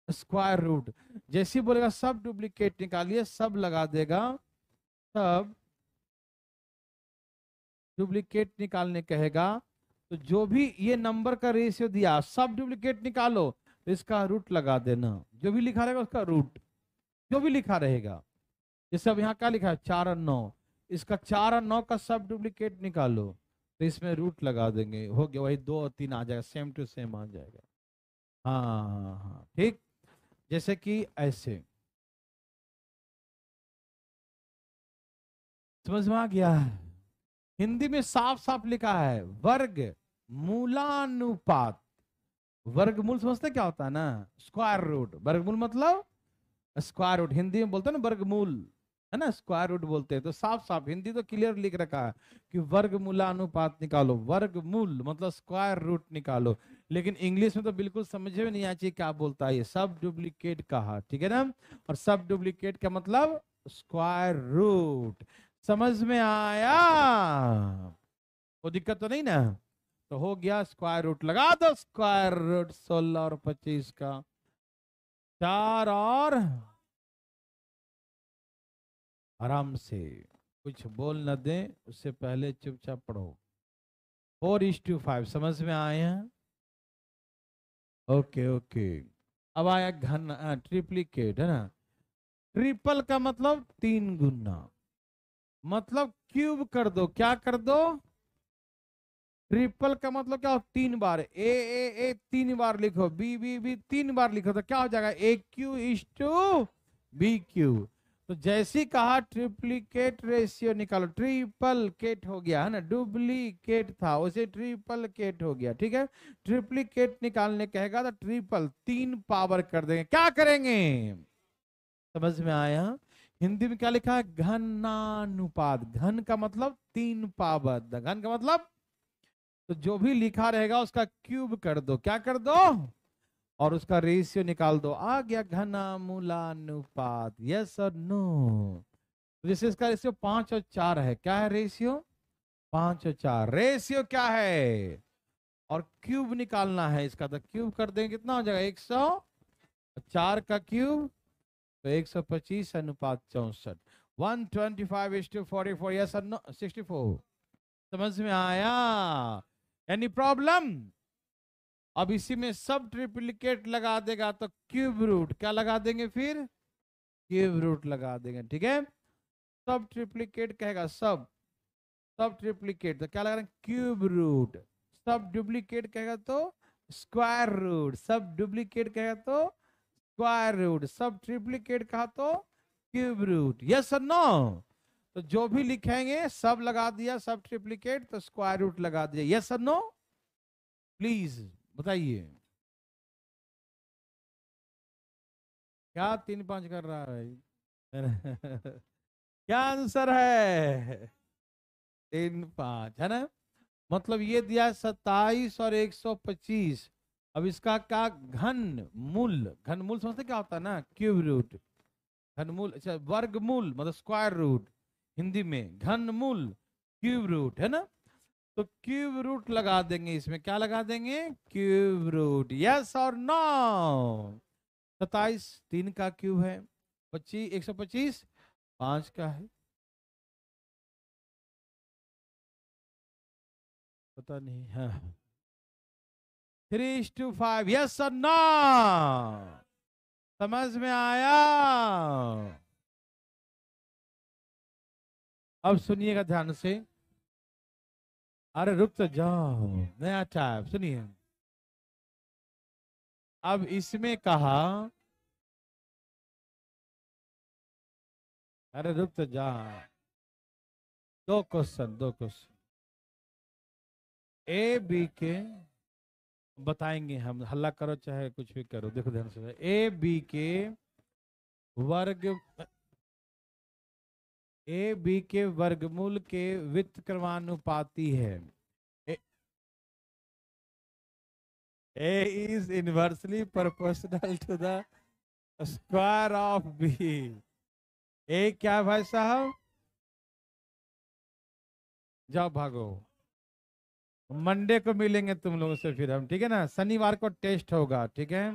स्क्वायर रूट। जैसे बोलेगा सब डुप्लीकेट निकालिए, सब लगा देगा, सब डुप्लीकेट निकालने कहेगा, तो जो भी ये नंबर का रेशियो दिया सब डुप्लीकेट निकालो, तो इसका रूट लगा देना, जो भी लिखा रहेगा उसका रूट, जो भी लिखा रहेगा। जैसे अब यहाँ क्या लिखा है 4 और 9, इसका 4 और 9 का सब डुप्लीकेट निकालो, तो इसमें रूट लगा देंगे, हो गया वही 2 और 3 आ जाएगा, सेम टू सेम आ जाएगा। हाँ हाँ हाँ ठीक, जैसे कि ऐसे, समझ में आ गया। हिंदी में साफ साफ लिखा है वर्ग मूलानुपात, वर्गमूल समझते क्या होता है ना, स्क्वायर रूट, वर्गमूल मतलब स्क्वायर रूट, हिंदी में बोलते हैं ना वर्गमूल, है ना, स्क्वायर रूट बोलते हैं। तो साफ साफ हिंदी तो क्लियर लिख रखा है कि वर्गमूलानुपात निकालो, वर्गमूल मतलब स्क्वायर रूट निकालो, लेकिन इंग्लिश में तो बिल्कुल समझ में नहीं आती क्या बोलता है ये, सब डुप्लीकेट कहा, ठीक है ना, और सब डुप्लीकेट का मतलब स्क्वायर रूट, समझ में आया, कोई दिक्कत तो नहीं ना। तो हो गया स्क्वायर रूट, लगा दो स्क्वायर रूट 16 और 25 का, 4 और, आराम से कुछ बोल न दें उससे पहले चुपचाप पढ़ो। 4:5 समझ में आए हैं, ओके ओके। अब आया घन, ट्रिप्लीकेट है ना, ट्रिपल का मतलब 3 गुना, मतलब क्यूब कर दो, क्या कर दो, ट्रिपल का मतलब क्या हो, 3 बार, ए 3 बार लिखो, बी 3 बार लिखो, तो क्या हो जाएगा AQ/BQ। तो जैसे ही कहा ट्रिप्लीकेट रेशियो निकालो, ट्रिपल केट हो गया है ना, डुप्लीकेट था उसे ट्रिपल केट हो गया, ठीक है। ट्रिप्लीकेट निकालने कहेगा तो ट्रिपल 3 पावर कर देंगे, क्या करेंगे, समझ में आया। हिंदी में क्या लिखा है घनानुपात, घन का मतलब 3 पावर, घन का मतलब, तो जो भी लिखा रहेगा उसका क्यूब कर दो, क्या कर दो, और उसका रेशियो निकाल दो, आ गया घनामूलानुपात, यस और नो। जैसे इसका रेशियो 5 और 4 है, क्या है रेशियो, 5 और 4, रेशियो क्या है, और क्यूब निकालना है इसका, तो क्यूब कर देंगे, कितना हो जाएगा 104 का क्यूब, तो 125/64, 125:44, यस और नो, 64, समझ में आया, एनी प्रॉब्लम। अब इसी में सब ट्रिप्लीकेट लगा देगा तो क्यूब रूट, क्या लगा देंगे फिर, क्यूब रूट लगा देंगे, ठीक है। सब ट्रिप्लीकेट कहेगा, सब ट्रिप्लीकेट तो क्या लगा देंगे क्यूब रूट, सब डुप्लीकेट कहेगा तो स्क्वायर रूट, सब डुप्लीकेट कहेगा तो स्क्वायर रूट, सब ट्रिप्लीकेट कहा तो क्यूब रूट, यस और नो। तो जो भी लिखेंगे सब लगा दिया, सब ट्रिप्लिकेट, तो स्क्वायर रूट लगा दिया। यस और नो, प्लीज बताइए। क्या 3-5 कर रहा है भाई? क्या आंसर है? 3-5 है ना। मतलब ये दिया 27 और 125। अब इसका क्या घन मूल, घन मूल समझते क्या होता है ना, क्यूब रूट। घन मूल, अच्छा वर्गमूल मतलब स्क्वायर रूट, हिंदी में घन मूल क्यूब रूट है ना। तो क्यूब रूट लगा देंगे इसमें, क्या लगा देंगे, क्यूब रूट। यस और नो। 27 3 का क्यूब है, 25 125 5 का है। पता नहीं, हाँ। 3:5, यस और नो, समझ में आया। अब सुनिएगा ध्यान से। अरे रुक तो जाओ, नया टाइप सुनिए। अब इसमें कहा, अरे रुक तो जा, दो क्वेश्चन ए बी के बताएंगे हम, हल्ला करो चाहे कुछ भी करो। देखो ध्यान से, ए बी के वर्ग, ए बी के वर्गमूल के व्युत्क्रमानुपाती है। A is inversely proportional to the square of B. A क्या है भाई साहब? जाओ भागो, मंडे को मिलेंगे तुम लोगों से फिर हम, ठीक है ना, शनिवार को टेस्ट होगा, ठीक है।